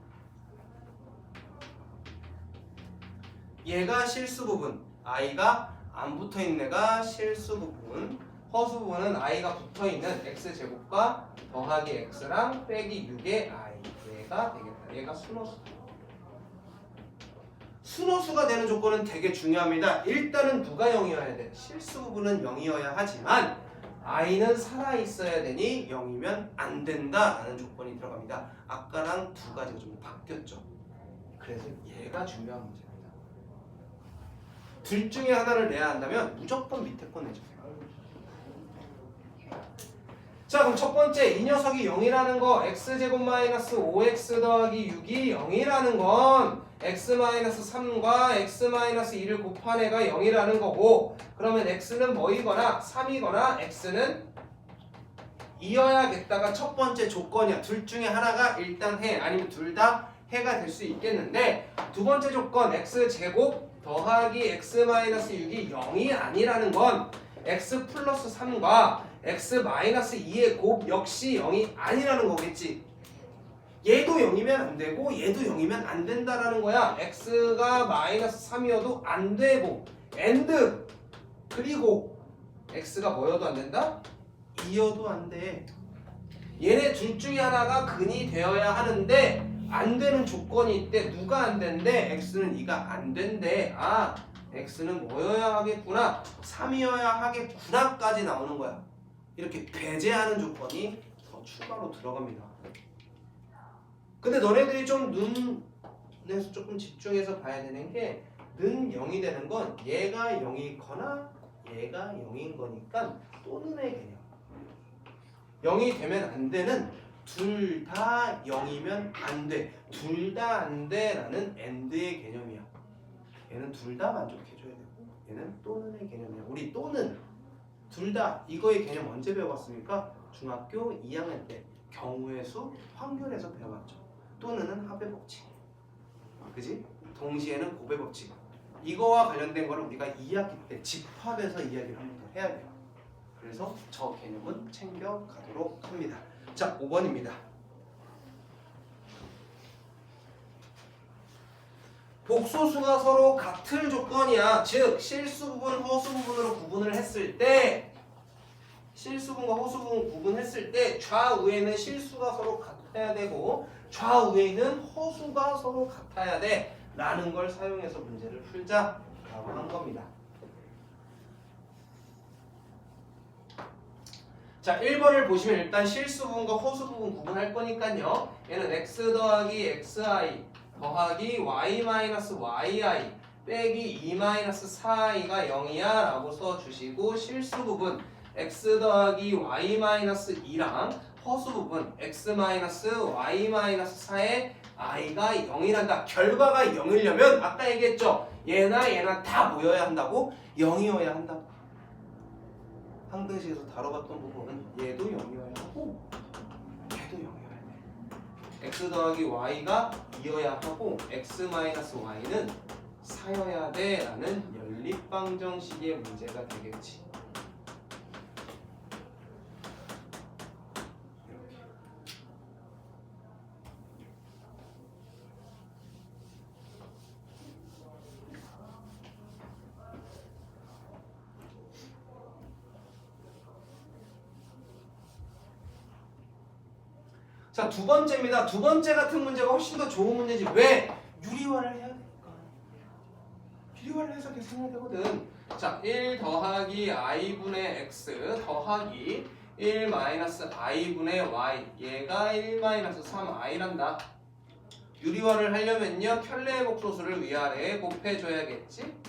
얘가 실수 부분, i가 안 붙어있는 애가 실수 부분, 허수 부분은 i가 붙어있는 x제곱과 더하기 x랑 빼기 6의 i 얘가 되겠다. 얘가 순호수다. 순호수가 되는 조건은 되게 중요합니다. 일단은 누가 0이어야 돼? 실수 부분은 0이어야 하지만 i는 살아있어야 되니 0이면 안 된다라는 조건이 들어갑니다. 아까랑 두 가지가 좀 바뀌었죠. 그래서 얘가 중요한 문제입니다. 둘 중에 하나를 내야 한다면 무조건 밑에 거 내죠. 자, 그럼 첫 번째 이 녀석이 0이라는 거 x제곱 마이너스 5x 더하기 6이 0이라는 건 x-3과 x-2를 곱한 애가 0이라는 거고 그러면 x는 뭐이거나 3이거나 x는 2여야겠다가 첫 번째 조건이야. 둘 중에 하나가 일단 해 아니면 둘 다 해가 될 수 있겠는데 두 번째 조건 x제곱 더하기 x-6이 0이 아니라는 건 x 플러스 3과 x-2의 곱 역시 0이 아니라는 거겠지. 얘도 0이면 안 되고 얘도 0이면 안 된다라는 거야. x가 마이너스 3이어도 안 되고 and 그리고 x가 뭐여도 안 된다? 2여도 안 돼. 얘네 둘 중에 하나가 근이 되어야 하는데 안 되는 조건이 있대. 누가 안 된대? x는 2가 안 된대. 아, x는 뭐여야 하겠구나? 3이어야 하겠구나까지 나오는 거야. 이렇게 배제하는 조건이 더 추가로 들어갑니다. 근데 너네들이 좀 눈에서 조금 집중해서 봐야 되는 게 는 0이 되는 건 얘가 0이거나 얘가 0인 거니까 또는의 개념. 0이 되면 안 되는 둘 다 0이면 안 돼. 둘 다 안 돼라는 and의 개념이야. 얘는 둘 다 만족해줘야 되고 얘는 또는의 개념이야. 우리 또는 둘 다 이거의 개념 언제 배워봤습니까? 중학교 2학년 때 경우의 수 확률에서 배워봤죠. 또는은 합의 법칙. 그지? 동시에는 곱의 법칙. 이거와 관련된 거를 우리가 2학기 때 집합에서 이야기를 한 번 더 해야 돼요. 그래서 저 개념은 챙겨가도록 합니다. 자, 5번입니다. 복소수가 서로 같은 조건이야. 즉 실수 부분, 허수 부분으로 구분을 했을 때 실수 부분과 허수 부분 구분했을 때 좌우에는 실수가 서로 같아야 되고 좌우에는 허수가 서로 같아야 돼 라는 걸 사용해서 문제를 풀자라고 한 겁니다. 자, 1번을 보시면 일단 실수 부분과 허수 부분 구분할 거니까요. 얘는 x 더하기 xi 더하기 y 마이너스 yi 빼기 2 마이너스 4i가 0이야 라고 써주시고 실수 부분 x 더하기 y 마이너스 2랑 허수 부분 x 마이너스 y 마이너스 4의 i가 0이란다. 결과가 0이려면 아까 얘기했죠. 얘나 다 모여야 한다고? 0이어야 한다고. 항등식에서 다뤄봤던 부분은 얘도 0이어야 하고 얘도 0이어야 돼. x 더하기 y가 2여야 하고 x 마이너스 y는 4여야 돼 라는 연립방정식의 문제가 되겠지. 자, 두 번째입니다. 두 번째 같은 문제가 훨씬 더 좋은 문제지. 왜? 유리화를 해야 되니까. 유리화를 해서 계산해야 되거든. 자, 1 더하기 i분의 x 더하기 1 마이너스 i분의 y 얘가 1 마이너스 3i란다. 유리화를 하려면요 편례의 복소수를 위아래에 곱해줘야겠지?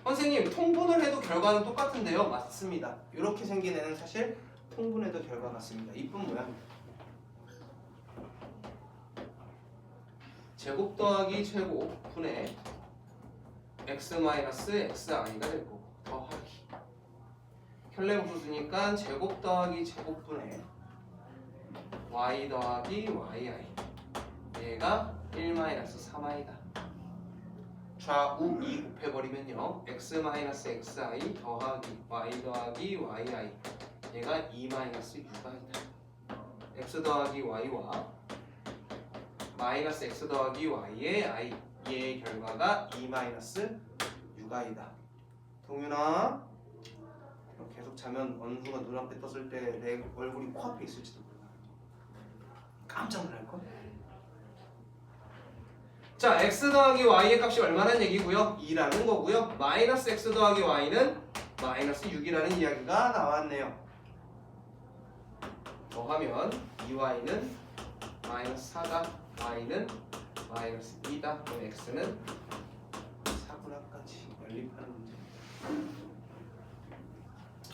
선생님, 통분을 해도 결과는 똑같은데요? 맞습니다. 이렇게 생긴 애는 사실 통분해도 결과 같습니다. 이쁜 모양. 제곱 더하기 제곱 분의 x 마이너스 xi가 될 거고 더하기 편례복소수니까 제곱 더하기 제곱 분의 y 더하기 yi 얘가 1 마이너스 3i다. 좌우 2 곱해버리면요 x 마이너스 xi 더하기 y 더하기 yi 얘가 2 마이너스 6i다. x 더하기 y와 마이너스 x 더하기 y의 i 얘의 결과가 2 마이너스 6i다. 동윤아, 계속 자면 어느 순간 눈앞에 떴을 때 내 얼굴이 코앞에 있을지도 몰라. 깜짝 놀랄걸? 자, x 더하기 y의 값이 얼마란 얘기고요? 2라는 거고요. 마이너스 x 더하기 y는 마이너스 6이라는 이야기가 나왔네요. 더하면 2y는 마이너스 4다. y는 마이너스 2다. 그럼 x는 4분할까지 연립하는 문제.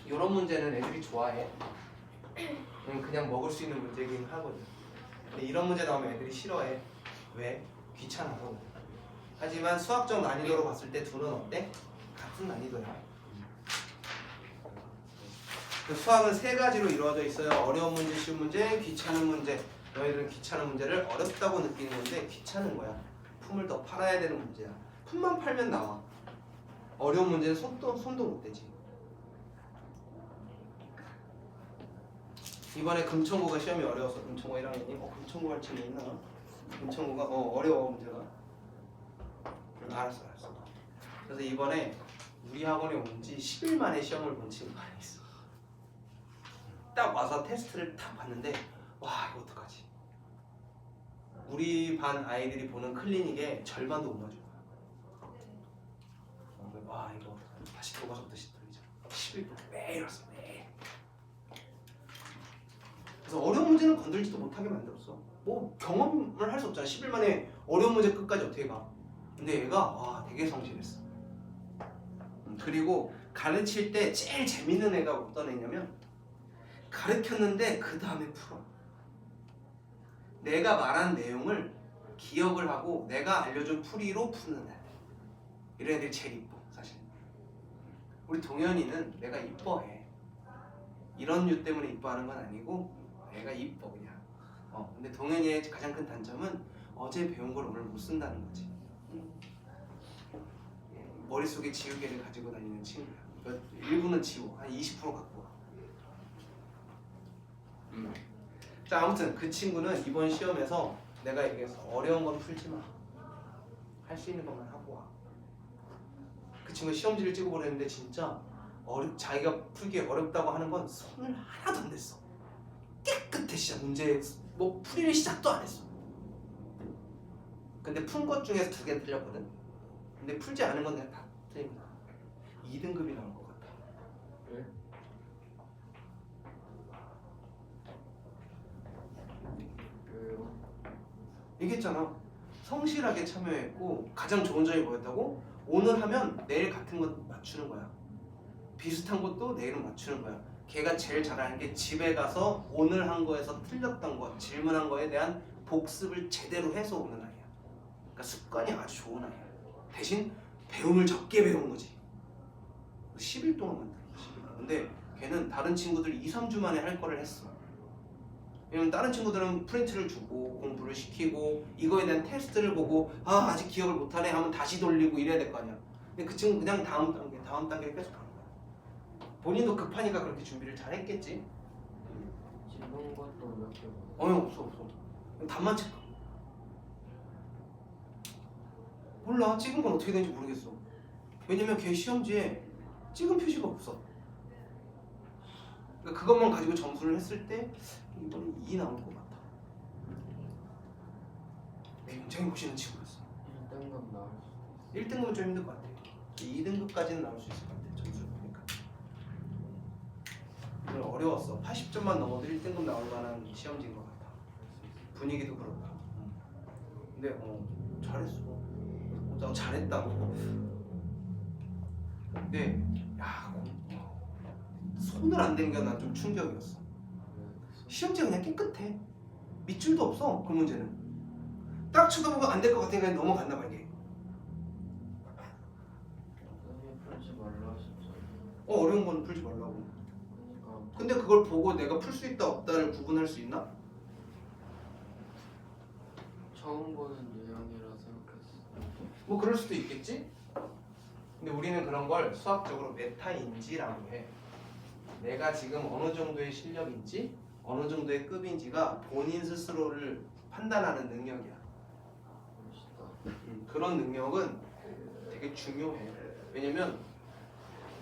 이런 문제는 애들이 좋아해. 그냥 먹을 수 있는 문제긴 하거든. 근데 이런 문제 나오면 애들이 싫어해. 왜? 귀찮아서. 하지만 수학적 난이도로 봤을 때 둘은 어때? 같은 난이도야. 수학은 세 가지로 이루어져 있어요. 어려운 문제, 쉬운 문제, 귀찮은 문제. 너희들은 귀찮은 문제를 어렵다고 느끼는 건데 귀찮은 거야. 품을 더 팔아야 되는 문제야. 품만 팔면 나와. 어려운 문제는 손도 못 대지. 이번에 금천구가 시험이 어려워서 금천구 1학년이 금천구 할 친구 있나? 금천구가 어려워 문제가. 알았어. 그래서 이번에 우리 학원에 온 지 10일 만에 시험을 본 친구가 있어. 딱 와서 테스트를 딱 봤는데 와 이거 어떡하지? 우리 반 아이들이 보는 클리닉의 절반도 못 맞을 거야. 와 이거 다시 교과서부터 시작이잖아. 10일 동안 매일 왔어 매일. 그래서 어려운 문제는 건들지도 못하게 만들었어. 뭐 경험을 할 수 없잖아. 10일 만에 어려운 문제 끝까지 어떻게 가? 근데 얘가 와 되게 성실했어. 그리고 가르칠 때 제일 재밌는 애가 어떤 애냐면 가르쳤는데 그 다음에 풀어. 내가 말한 내용을 기억을 하고 내가 알려준 풀이로 푸는 애. 이런 애들이 제일 이뻐 사실. 우리 동현이는 내가 이뻐해. 이런 유 때문에 이뻐하는 건 아니고 애가 이뻐 그냥. 근데 동현이의 가장 큰 단점은 어제 배운 걸 오늘 못 쓴다는 거지. 머릿속에 지우개를 가지고 다니는 친구야. 일부는 지워. 한 20% 갖고 와. 자, 아무튼 그 친구는 이번 시험에서 내가 얘기해서 어려운 건 풀지 마. 할 수 있는 것만 하고 와. 그 친구 시험지를 찍어보랬는데 진짜 자기가 풀기 어렵다고 하는 건 손을 하나도 안 댔어. 깨끗해 진짜. 문제 뭐 풀이를 시작도 안 했어. 근데 푼 것 중에서 2개 틀렸거든. 근데 풀지 않은 건 내가 다 틀린 거야. 2등급이 나올 것 같아. 왜? 얘기했잖아. 성실하게 참여했고 가장 좋은 점이 뭐였다고? 오늘 하면 내일 같은 것 맞추는 거야. 비슷한 것도 내일은 맞추는 거야. 걔가 제일 잘하는 게 집에 가서 오늘 한 거에서 틀렸던 거, 질문한 거에 대한 복습을 제대로 해서 오는 아이야. 그러니까 습관이 아주 좋은 아이야. 대신 배움을 적게 배운 거지. 10일 동안만 들어. 10일. 근데 걔는 다른 친구들 2, 3주 만에 할 거를 했어. 왜냐면 다른 친구들은 프린트를 주고 공부를 시키고 이거에 대한 테스트를 보고 아직 기억을 못하네 하면 다시 돌리고 이래야 될 거 아니야. 근데 그 친구는 그냥 다음 단계를 계속 가는 거야. 본인도 급하니까 그렇게 준비를 잘 했겠지. 찍은 것도 몇 개 보고. 없어. 답만 체크. 몰라. 찍은 건 어떻게 되는지 모르겠어. 왜냐면 걔 시험지에 찍은 표시가 없어. 그러니까 그것만 가지고 점수를 했을 때 이번에 2 나올 것 같아. 굉장히 보시는 친구였어. 1등급 나올 수도 있어. 1등급은 좀 힘들 것 같아. 2등급까지는 나올 수 있을 것 같아. 점수를 보니까. 오늘 어려웠어. 80점만 넘어도 1등급 나올 만한 시험지인 것 같아. 분위기도 그렇고. 근데 잘했어. 나 잘했다고. 근데 손을 안 댄 게 난 좀 충격이었어. 시험지가 그냥 깨끗해. 밑줄도 없어. 그 문제는 딱 쳐다보고 안 될 것 같으니까 그냥 넘어갔나 봐 이게. 선생님 풀지 말라 하셨죠. 어려운 건 풀지 말라고. 그러니까 근데 그걸 보고 내가 풀 수 있다 없다를 구분할 수 있나? 처음 보는 유형이라 생각했어. 뭐 그럴 수도 있겠지. 근데 우리는 그런 걸 수학적으로 메타인지라고 해. 내가 지금 어느 정도의 실력인지 어느 정도의 급인지가 본인 스스로를 판단하는 능력이야. 멋있다. 그런 능력은 되게 중요해. 왜냐면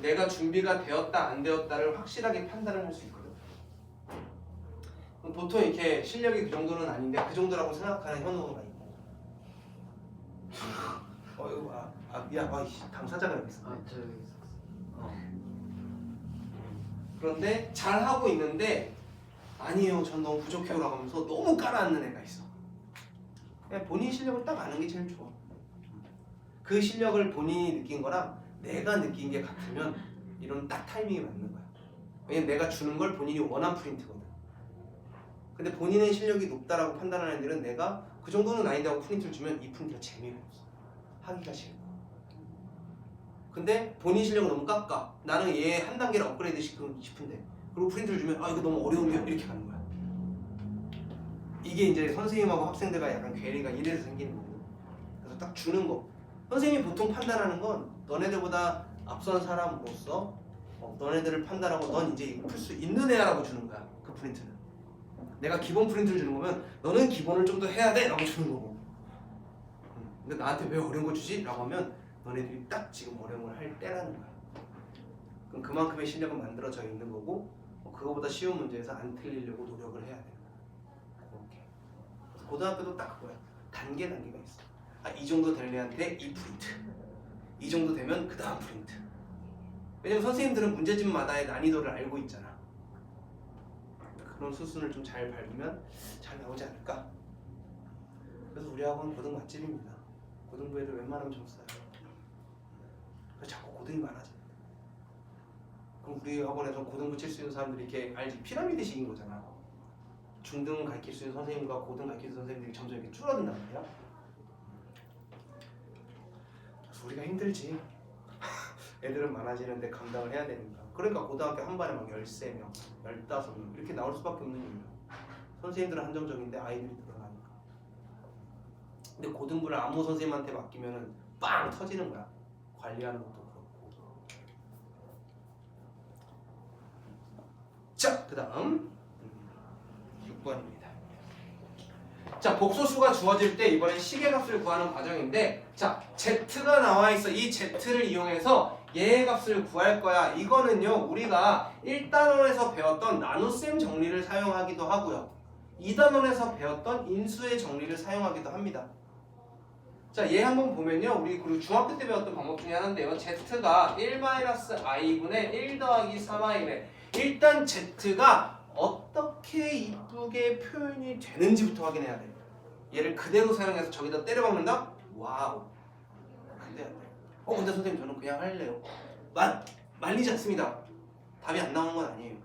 내가 준비가 되었다 안 되었다를 확실하게 판단을 할 수 있거든. 보통 이렇게 실력이 그 정도는 아닌데 그 정도라고 생각하는 현우가 있고. 당사자가 여기 있어. 저기 있었어. 그런데 잘 하고 있는데 아니에요, 전 너무 부족해요라고 하면서 너무 깔아앉는 애가 있어. 그냥 본인 실력을 딱 아는 게 제일 좋아. 그 실력을 본인이 느낀 거랑 내가 느낀 게 같으면 이런 딱 타이밍이 맞는 거야. 왜냐면 내가 주는 걸 본인이 원한 프린트거든. 근데 본인의 실력이 높다라고 판단하는 애들은 내가 그 정도는 아닌데 하고 프린트를 주면 이 프린트가 재미가 없어. 하기가 싫고. 근데 본인 실력은 너무 깎아. 나는 얘 한 단계를 업그레이드 시키고 싶은데 그리고 프린트를 주면 이거 너무 어려운데요? 이렇게 가는 거야. 이게 이제 선생님하고 학생들과 약간 괴리가 이래서 생기는 거거든. 그래서 딱 주는 거. 선생님이 보통 판단하는 건 너네들보다 앞선 사람으로서 너네들을 판단하고 넌 이제 이거 풀 수 있는 애라고 주는 거야. 그 프린트는. 내가 기본 프린트를 주는 거면 너는 기본을 좀 더 해야 돼 라고 주는 거고. 근데 나한테 왜 어려운 거 주지? 라고 하면 너네들이 딱 지금 어려운 걸 할 때라는 거야. 그럼 그만큼의 실력은 만들어져 있는 거고 그거보다 쉬운 문제에서 안 틀리려고 노력을 해야 되는 거야. 그렇게. 고등학교도 딱 그거야. 단계가 있어. 이 정도 될 애한테 이 프린트. 이 정도 되면 그 다음 프린트. 왜냐면 선생님들은 문제집마다의 난이도를 알고 있잖아. 그런 수순을 좀 잘 밟으면 잘 나오지 않을까? 그래서 우리 학원은 고등 맛집입니다. 고등부 애들 웬만하면 점수 따요. 그래서 자꾸 고등이 많아져. 그럼 우리 학원에서 고등부 칠 수 있는 사람들이 이렇게 알지? 피라미드식인 거잖아. 중등 가르칠 수 있는 선생님과 고등 가르칠 수 있는 선생님들이 점점 이렇게 줄어든단 말이야. 그래서 우리가 힘들지. 애들은 많아지는데 감당을 해야 되니까. 그러니까 고등학교 한 반에 막 13명, 15명 이렇게 나올 수밖에 없는 이유야. 선생님들은 한정적인데 아이들이 늘어나니까. 근데 고등부를 아무 선생님한테 맡기면은 빵 터지는 거야. 관리하는 것도 그렇고. 자, 그 다음 6번입니다. 자, 복소수가 주어질 때 이번엔 시계값을 구하는 과정인데, 자, z가 나와 있어. 이 z를 이용해서 얘의 값을 구할 거야. 이거는요, 우리가 1단원에서 배웠던 나눗셈 정리를 사용하기도 하고요. 2단원에서 배웠던 인수의 정리를 사용하기도 합니다. 자, 얘 한번 보면요, 우리 그리고 중학교 때 배웠던 방법 중에 하나인데요. z가 1-i분의 1 더하기 3i래. 일단 z가 어떻게 이쁘게 표현이 되는지부터 확인해야 돼. 얘를 그대로 사용해서 저기다 때려 박는다? 와우. 안 돼, 안 돼. 근데 선생님 저는 그냥 할래요. 말리지 않습니다. 답이 안 나오는 건 아니에요.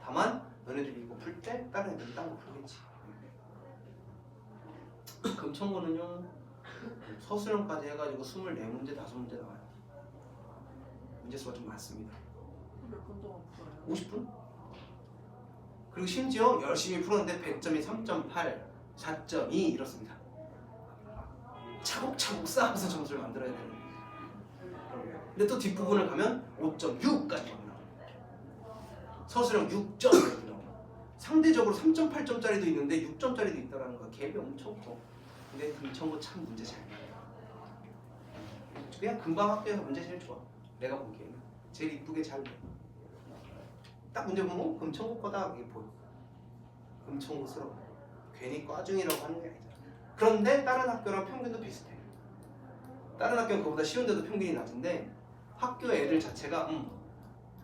다만 너네들이 이거 풀 때 다른 애들이 딴 거 풀겠지. 금천고는요 서술형까지 해가지고 24문제, 5문제 나와요. 문제수가 좀 많습니다. 몇 분 동안 풀어요? 50분? 그리고 심지어 열심히 풀었는데 100점이 3.8, 4.2 이렇습니다. 차곡차곡 쌓아서 점수를 만들어야 되는 거예요. 근데 또 뒷부분을 가면 5.6까지 나와요. 서술형 6점 이렇게 나와요. 상대적으로 3.8점짜리도 있는데 6점짜리도 있다는 거야. 갭이 엄청 커. 근데 금천고 참 문제 잘 나와요. 그냥 금방 학교에서 문제 제일 좋아. 내가 보기에는 제일 이쁘게 잘 돼. 딱 문제 보면 금천고 거다 이게 보여. 금천고스러워. 괜히 과중이라고 하는 게 아니잖아. 그런데 다른 학교랑 평균도 비슷해. 다른 학교는 그보다 쉬운데도 평균이 낮은데 학교 애들 자체가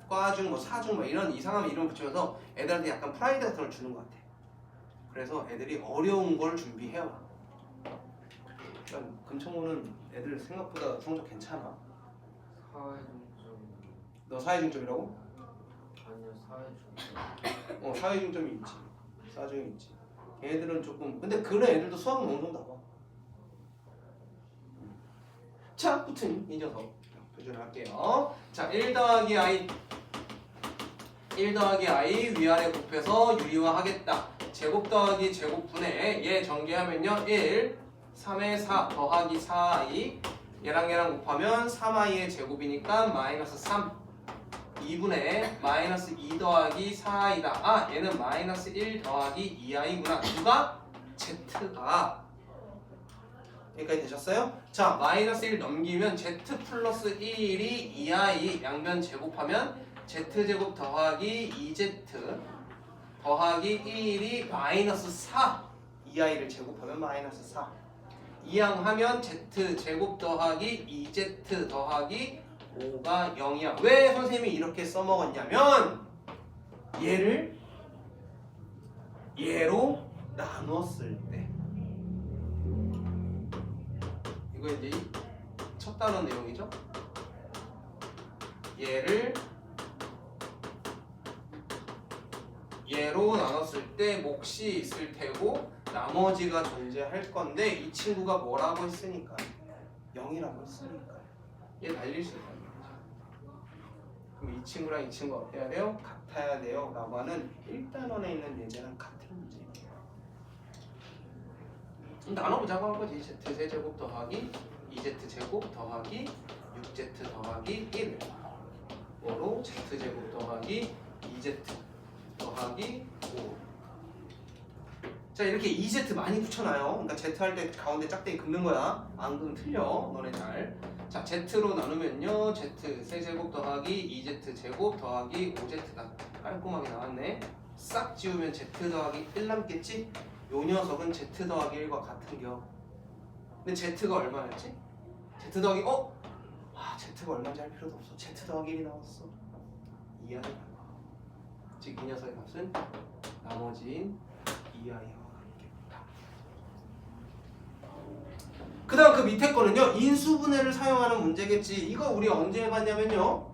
과중, 뭐 사중, 뭐 이런 이상한 이름 붙이면서 애들한테 약간 프라이드 같은 걸 주는 것 같아. 그래서 애들이 어려운 걸 준비해와. 그러니까 금천고는 애들 생각보다 성적 괜찮아. 사회 중점. 너 사회중점이라고? 아니요, 사회 중점. 사회중점이 있지. 사중이 있지. 걔네들은 조금 근데 그런 애들도 수학은 어느 정도 나와. 자, 붙은 이 녀석 도전할게요. 자, 1 더하기 i 1 더하기 i 위아래 곱해서 유리화하겠다. 제곱 더하기 제곱분의 얘 전개하면요 1 3의 4 더하기 4i 얘랑 곱하면 3i의 제곱이니까 마이너스 3 2분의 마이너스 2 더하기 4i다. 얘는 마이너스 1 더하기 2i구나. 누가? z가. 여기까지 되셨어요? 자, 마이너스 1 넘기면 z 플러스 1이 2i 양변 제곱하면 z제곱 더하기 2z 더하기 1이 마이너스 4 2i를 제곱하면 마이너스 4 이항하면 z제곱 더하기 2z 더하기 5가 0이야. 왜 선생님이 이렇게 써먹었냐면 얘를 얘로 나눴을 때 이거 이제 첫 단원 내용이죠. 얘를 얘로 나눴을 때 몫이 있을 테고 나머지가 존재할 건데 이 친구가 뭐라고 했으니까 0이라고 했으니까 얘 날릴 수 있다. 그럼 이 친구랑 이 친구가 어때야 돼요? 같아야 돼요 라고 하는 1단원에 있는 예제랑 같은 문제입니다. 나눠보자고 한 거지. z세제곱 더하기 2z제곱 더하기 6z 더하기 1 뭐로 z제곱 더하기 2z 더하기 5. 자, 이렇게 2z 많이 붙여놔요. 그러니까 z 할 때 가운데 짝대기 긋는 거야. 안 그러면 틀려 너네 잘. 자, z로 나누면요 z 세제곱 더하기 2z제곱 더하기 5z다. 깔끔하게 나왔네. 싹 지우면 z 더하기 1 남겠지? 요 녀석은 z 더하기 1과 같은겨. 근데 z가 얼마였지? z 더하기 z가 얼마인지 할 필요도 없어. z 더하기 1이 나왔어. 이하이. 즉 이 녀석의 값은 나머지인 이하이와 같겠다. 그 다음 그 밑에 거는요 인수분해를 사용하는 문제겠지. 이거 우리 언제 해봤냐면요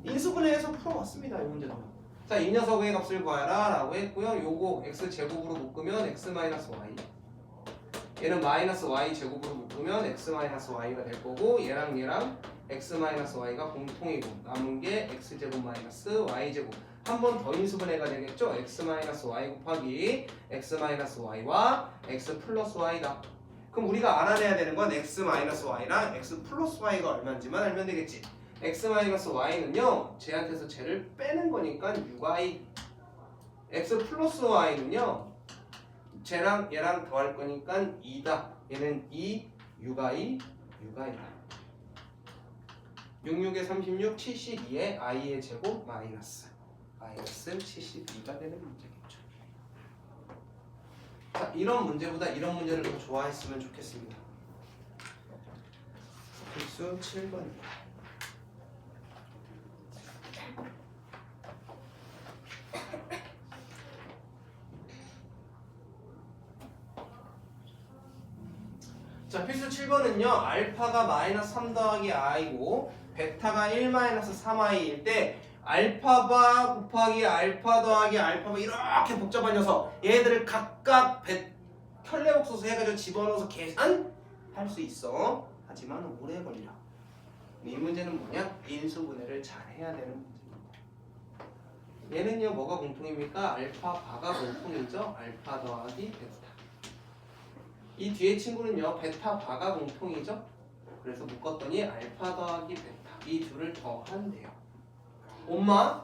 인수분해에서 풀어왔습니다. 이 문제도. 자, 이 녀석의 값을 구하라 라고 했고요. 요거 x제곱으로 묶으면 x-y 얘는 마이너스 y 제곱으로 묶으면 x-y가 될 거고 얘랑 x-y가 공통이고 남은 게 x제곱 마이너스 y제곱 한 번 더 인수분해가 되겠죠. x-y 곱하기 x-y와 x 플러스 y다. 그럼 우리가 알아내야 되는 건 x-y랑 x 플러스 y가 얼마인지만 알면 되겠지. x-y는요 쟤한테서 쟤를 빼는 거니까 6y x 플러스 y는요 쟤랑 얘랑 더할 거니까 2다. 얘는 2 6i 6i다. 66에 36 72에 i의 제곱 마이너스 72가 되는 문제겠죠. 자, 이런 문제보다 이런 문제를 더 좋아했으면 좋겠습니다. 필수 7번입니다. 자, 필수 7번은요. 알파가 마이너스 3 더하기 i고 베타가 1 마이너스 3i일 때 알파바 곱하기 알파 더하기 알파바 이렇게 복잡한 녀석 얘들을 각각 켤레복소수 해가지고 집어넣어서 계산할 수 있어. 하지만 오래 걸려. 이 문제는 뭐냐? 인수분해를 잘 해야 되는 문제입니다. 얘는요 뭐가 공통입니까? 알파바가 공통이죠. 알파 더하기 베타. 이 뒤에 친구는요 베타바가 공통이죠. 그래서 묶었더니 알파 더하기 베타 이 둘을 더한대요. 엄마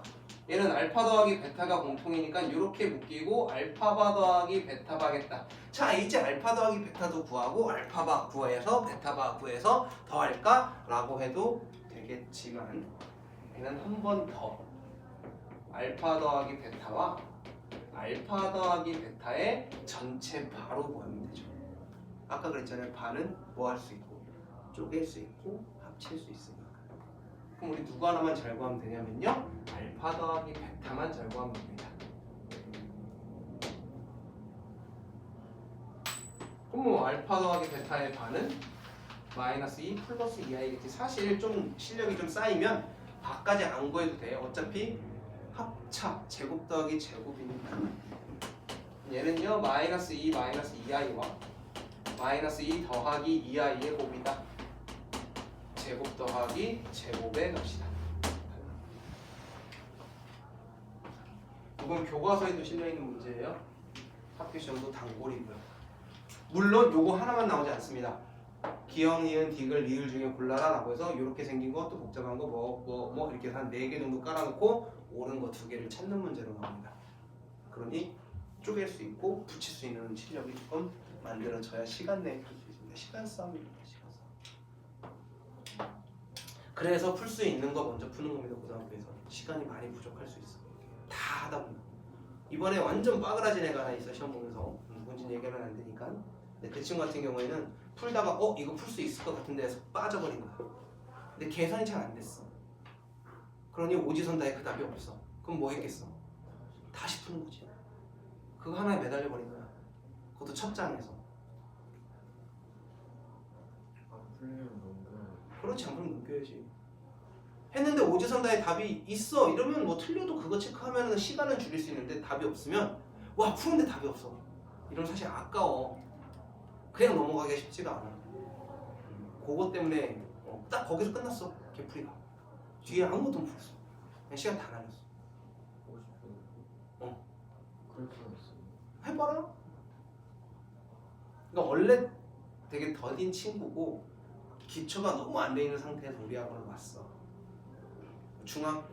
얘는 알파 더하기 베타가 공통이니까 이렇게 묶이고 알파바 더하기 베타바겠다. 자 이제 알파 더하기 베타도 구하고 알파바 구해서 베타바 구해서 더할까? 라고 해도 되겠지만 얘는 한 번 더 알파 더하기 베타와 알파 더하기 베타의 전체 바로 구하면 되죠. 아까 그랬잖아요. 바는 뭐 할 수 있고 쪼갤 수 있고 합칠 수 있으니까. 그럼 우리 누구 하나만 잘 구하면 되냐면요 알파 더하기 베타만 잘 구하면 됩니다. 그럼 뭐 알파 더하기 베타의 반은 마이너스 2 플러스 2i겠지. 사실 좀 실력이 좀 쌓이면 바까지 안 구해도 돼. 어차피 합차 제곱 더하기 제곱이니까. 얘는요 마이너스 2 마이너스 2i와 마이너스 2 더하기 2i의 곱이다. 제곱 더하기 제곱의 값이다. 이건 교과서에도 실려있는 문제예요. 학교 시험도 단골이고요. 물론 요거 하나만 나오지 않습니다. 기역, 니은, 디귿, 리을 중에 골라라 라고 해서 이렇게 생긴 거 또 복잡한 거 뭐 이렇게 한 4개 정도 깔아놓고 옳은 거 2개를 찾는 문제로 나옵니다. 그러니 쪼갤 수 있고 붙일 수 있는 실력이 조금 만들어져야 시간 내에 풀 수 있습니다. 시간 싸움입니다. 시간 싸움. 그래서 풀 수 있는 거 먼저 푸는 겁니다. 고등학교에서 시간이 많이 부족할 수 있어요. 다 하다 보면 이번에 완전 빠그라진 애가 하나 있어. 시험 보면서 누군지 얘기하면 안 되니까. 근데 그 친구 같은 경우에는 풀다가 이거 풀 수 있을 것 같은 데서 빠져버린 거야. 근데 계산이 잘 안 됐어. 그러니 오지선다에 그 답이 없어. 그럼 뭐 했겠어? 다시 푸는 거지. 그거 하나에 매달려 버린 거야. 그것도 첫 장에서. 안 풀리면 너무 그렇지 않으면 넘겨야지. 했는데 오지선다에 답이 있어. 이러면 뭐 틀려도 그거 체크하면 시간은 줄일 수 있는데 답이 없으면 와 푸는데 답이 없어. 이러면 사실 아까워. 그냥 넘어가기가 쉽지가 않아. 그것 때문에 딱 거기서 끝났어. 개풀이가. 뒤에 아무것도 못 풀었어. 그냥 시간 다 날렸어. 50분 그렇게 했어. 해봐라. 그러니까 원래 되게 더딘 친구고 기초가 너무 안 돼 있는 상태에서 우리 학원을 왔어.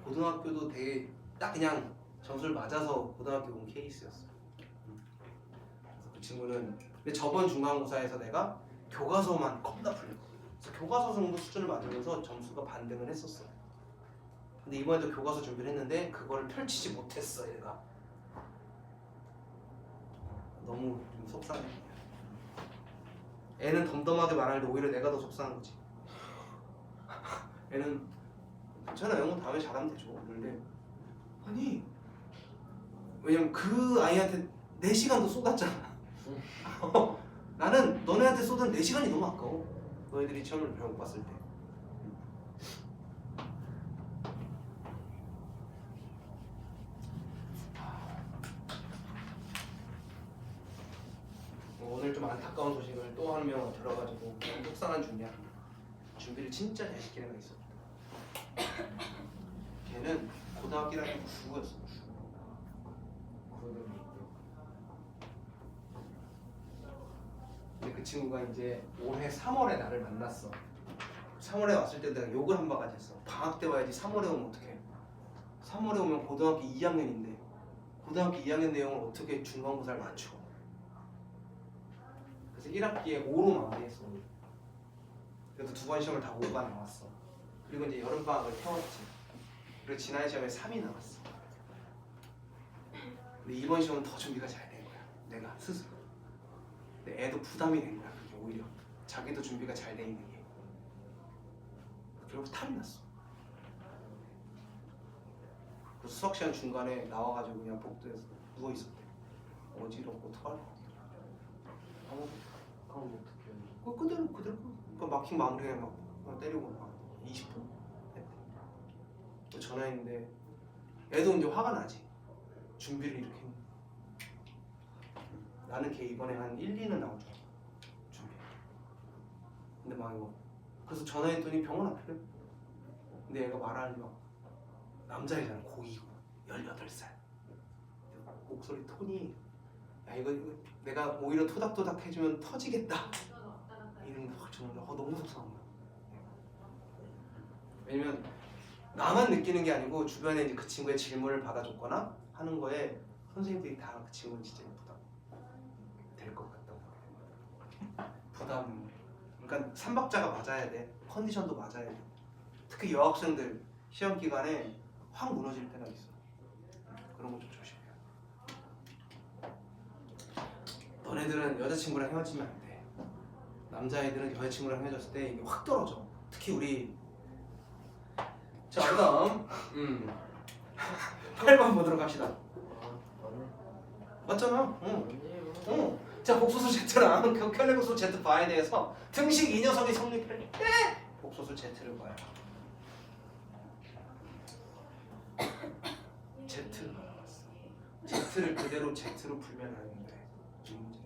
고등학교도 되게 딱 그냥 점수를 맞아서 고등학교 온 케이스였어. 그래서 그 친구는 근데 저번 중간고사에서 내가 교과서만 겁나 풀렸어. 그래서 교과서 정도 수준을 맞으면서 점수가 반등을 했었어. 근데 이번에도 교과서 준비를 했는데 그거를 펼치지 못했어 얘가. 너무 좀 속상해. 애는 덤덤하게 말하는데 오히려 내가 더 속상한 거지. 애는 괜찮아 영어 다음에 잘하면 되죠. 그런데 아니 왜냐면 그 아이한테 4시간도 쏟았잖아. 나는 너네한테 쏟은 4시간이 너무 아까워. 너희들이 시험을 배워 봤을 때. 오늘 좀 안타까운 소식을 또 한 명 들어가지고 너무 속상한 중이야. 준비를 진짜 잘 시키는 애가 있어. 걔는 고등학교 1학년 9였어. 근데 그 친구가 이제 올해 3월에 나를 만났어. 3월에 왔을 때 내가 욕을 한 바가지 했어. 방학 때 와야지 3월에 오면 어떡해. 3월에 오면 고등학교 2학년인데 고등학교 2학년 내용을 어떻게 중간고사를 맞춰. 그래서 1학기에 5로 마무리했어. 그래도 2번 시험을 다 5가 나왔어. 그리고 이제 여름방학을 태웠지. 그리고 지난 시험에 3이 나왔어. 근데 이번 시험은 더 준비가 잘 된 거야. 내가 스스로. 근데 애도 부담이 된 거야. 그게 오히려 자기도 준비가 잘 돼 있는 게. 그리고 탈이 났어. 그 수학 시간 중간에 나와가지고 그냥 복도에서 누워 있었대. 어지럽고 토할 것 같아. 그럼 어떻게 해야 돼? 그거 그대로 마킹 마무리에 막 때리고 막 20분 또 전화했는데 애도 이제 화가 나지. 준비를 이렇게 했는데. 나는 걔 이번에 한 1, 2는 나올 줄 알았어. 준비. 근데 막 이거 그래서 전화했더니 병원 앞이래. 근데 얘가 말하는 막 남자애잖아. 고2고 18살. 목소리 톤이 야 이거 내가 오히려 토닥토닥 해주면 터지겠다. 이런 거 저는 너무 속상한 거야. 왜냐면 나만 느끼는 게 아니고 주변에 이제 그 친구의 질문을 받아줬거나 하는 거에 선생님들이 다 그 친구는 진짜 부담 될 것 같다고 부담. 그러니까 삼박자가 맞아야 돼. 컨디션도 맞아야 돼. 특히 여학생들 시험 기간에 확 무너질 때가 있어. 그런 거 좀 조심해요. 너네들은 여자친구랑 헤어지면 안 돼. 남자애들은 여자친구랑 헤어졌을 때 이게 확 떨어져. 특히 우리 자 그다음 8번 보도록 합시다. 맞잖아. 응. 자 복소수 Z랑 켤레복소 Z 바에 대해서 등식 이 녀석이 성립할 때 복소수 Z를 봐요. Z가 나왔어. Z를 그대로 Z로 풀면 하는데 이 문제야.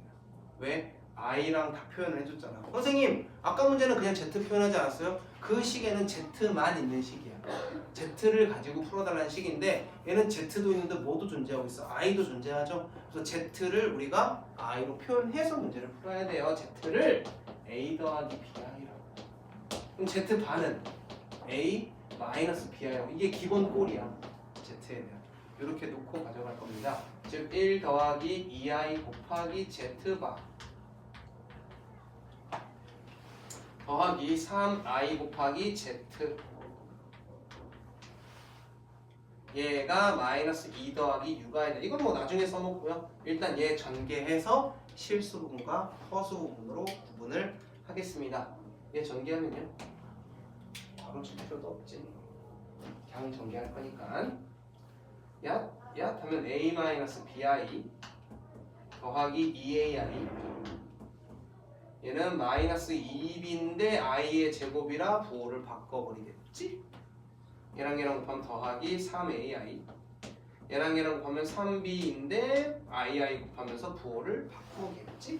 왜? I랑 다 표현을 해줬잖아. 선생님 아까 문제는 그냥 Z 표현하지 않았어요? 그 식에는 Z만 있는 식이야. Z를 가지고 풀어달라는 식인데 얘는 Z도 있는데 뭐도 존재하고 있어. I도 존재하죠. 그래서 Z를 우리가 I로 표현해서 문제를 풀어야 돼요. Z를 A 더하기 BI라고. 그럼 Z 반은 A 마이너스 BI라고. 이게 기본 꼴이야. Z에 대한. 이렇게 놓고 가져갈 겁니다. 즉 1 더하기 2I 곱하기 Z바 더하기 3I 곱하기 Z 얘가 마이너스 2 더하기 6i다. 이건 뭐 나중에 써먹고요. 일단 얘 전개해서 실수 부분과 허수 부분으로 구분을 하겠습니다. 얘 전개하면요 바로 칠 필요도 없지. 그냥 전개할 거니까 야 하면 a 마이너스 bi 더하기 2ai 얘는 마이너스 2b인데 i의 제곱이라 부호를 바꿔버리겠지? 얘랑 얘랑 곱하면 더하기 3ai 얘랑 얘랑 곱하면 3b인데 i 곱하면서 부호를 바꾸겠지?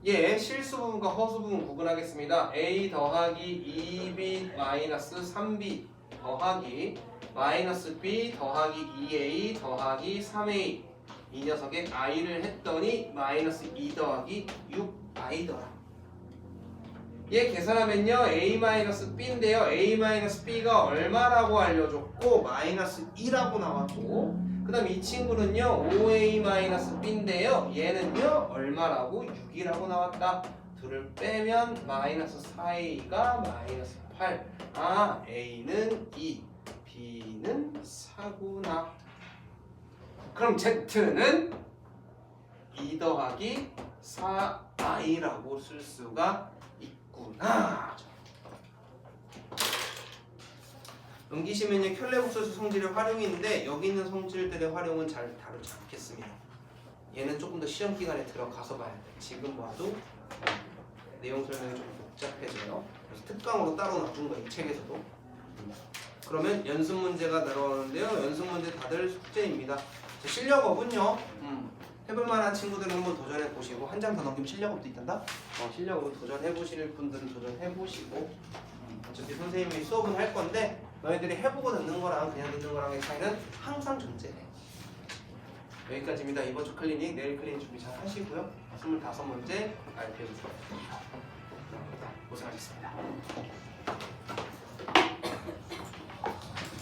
얘 실수 부분과 허수 부분 구분하겠습니다. a 더하기 2b 마이너스 3b 더하기 마이너스 b 더하기 2a 더하기 3a 이 녀석의 i를 했더니 마이너스 2 더하기 6i더라. 얘 계산하면요 a-b인데요 a-b가 얼마라고 알려줬고 마이너스 2라고 나왔고 그 다음 이 친구는요 5a-b인데요 얘는요 얼마라고 6이라고 나왔다. 둘을 빼면 마이너스 4a가 마이너스 8. 아 a는 2 b는 4구나. 그럼 z는 2 더하기 4i라고 쓸 수가 있구나. 넘기시면요 켤레복소수 성질의 활용인데 여기 있는 성질들의 활용은 잘 다루지 않겠습니다. 얘는 조금 더 시험 기간에 들어가서 봐야 돼. 지금 봐도 내용 설명이 좀 복잡해져요. 그래서 특강으로 따로 놔둔 거야 이 책에서도. 그러면 연습 문제가 들어오는데요. 연습 문제 다들 숙제입니다. 실력업은요. 해볼만한 친구들은 한번 도전해 보시고 한 장 더 넘기면 실력업도 있단다. 실력업 도전해 보실 분들은 도전해 보시고 어차피 선생님이 수업은 할 건데 너희들이 해보고 듣는 거랑 그냥 듣는 거랑의 차이는 항상 존재해. 여기까지입니다. 이번 주 클리닉 내일 클리닉 준비 잘 하시고요. 25문제 RPM 수업 고생하셨습니다.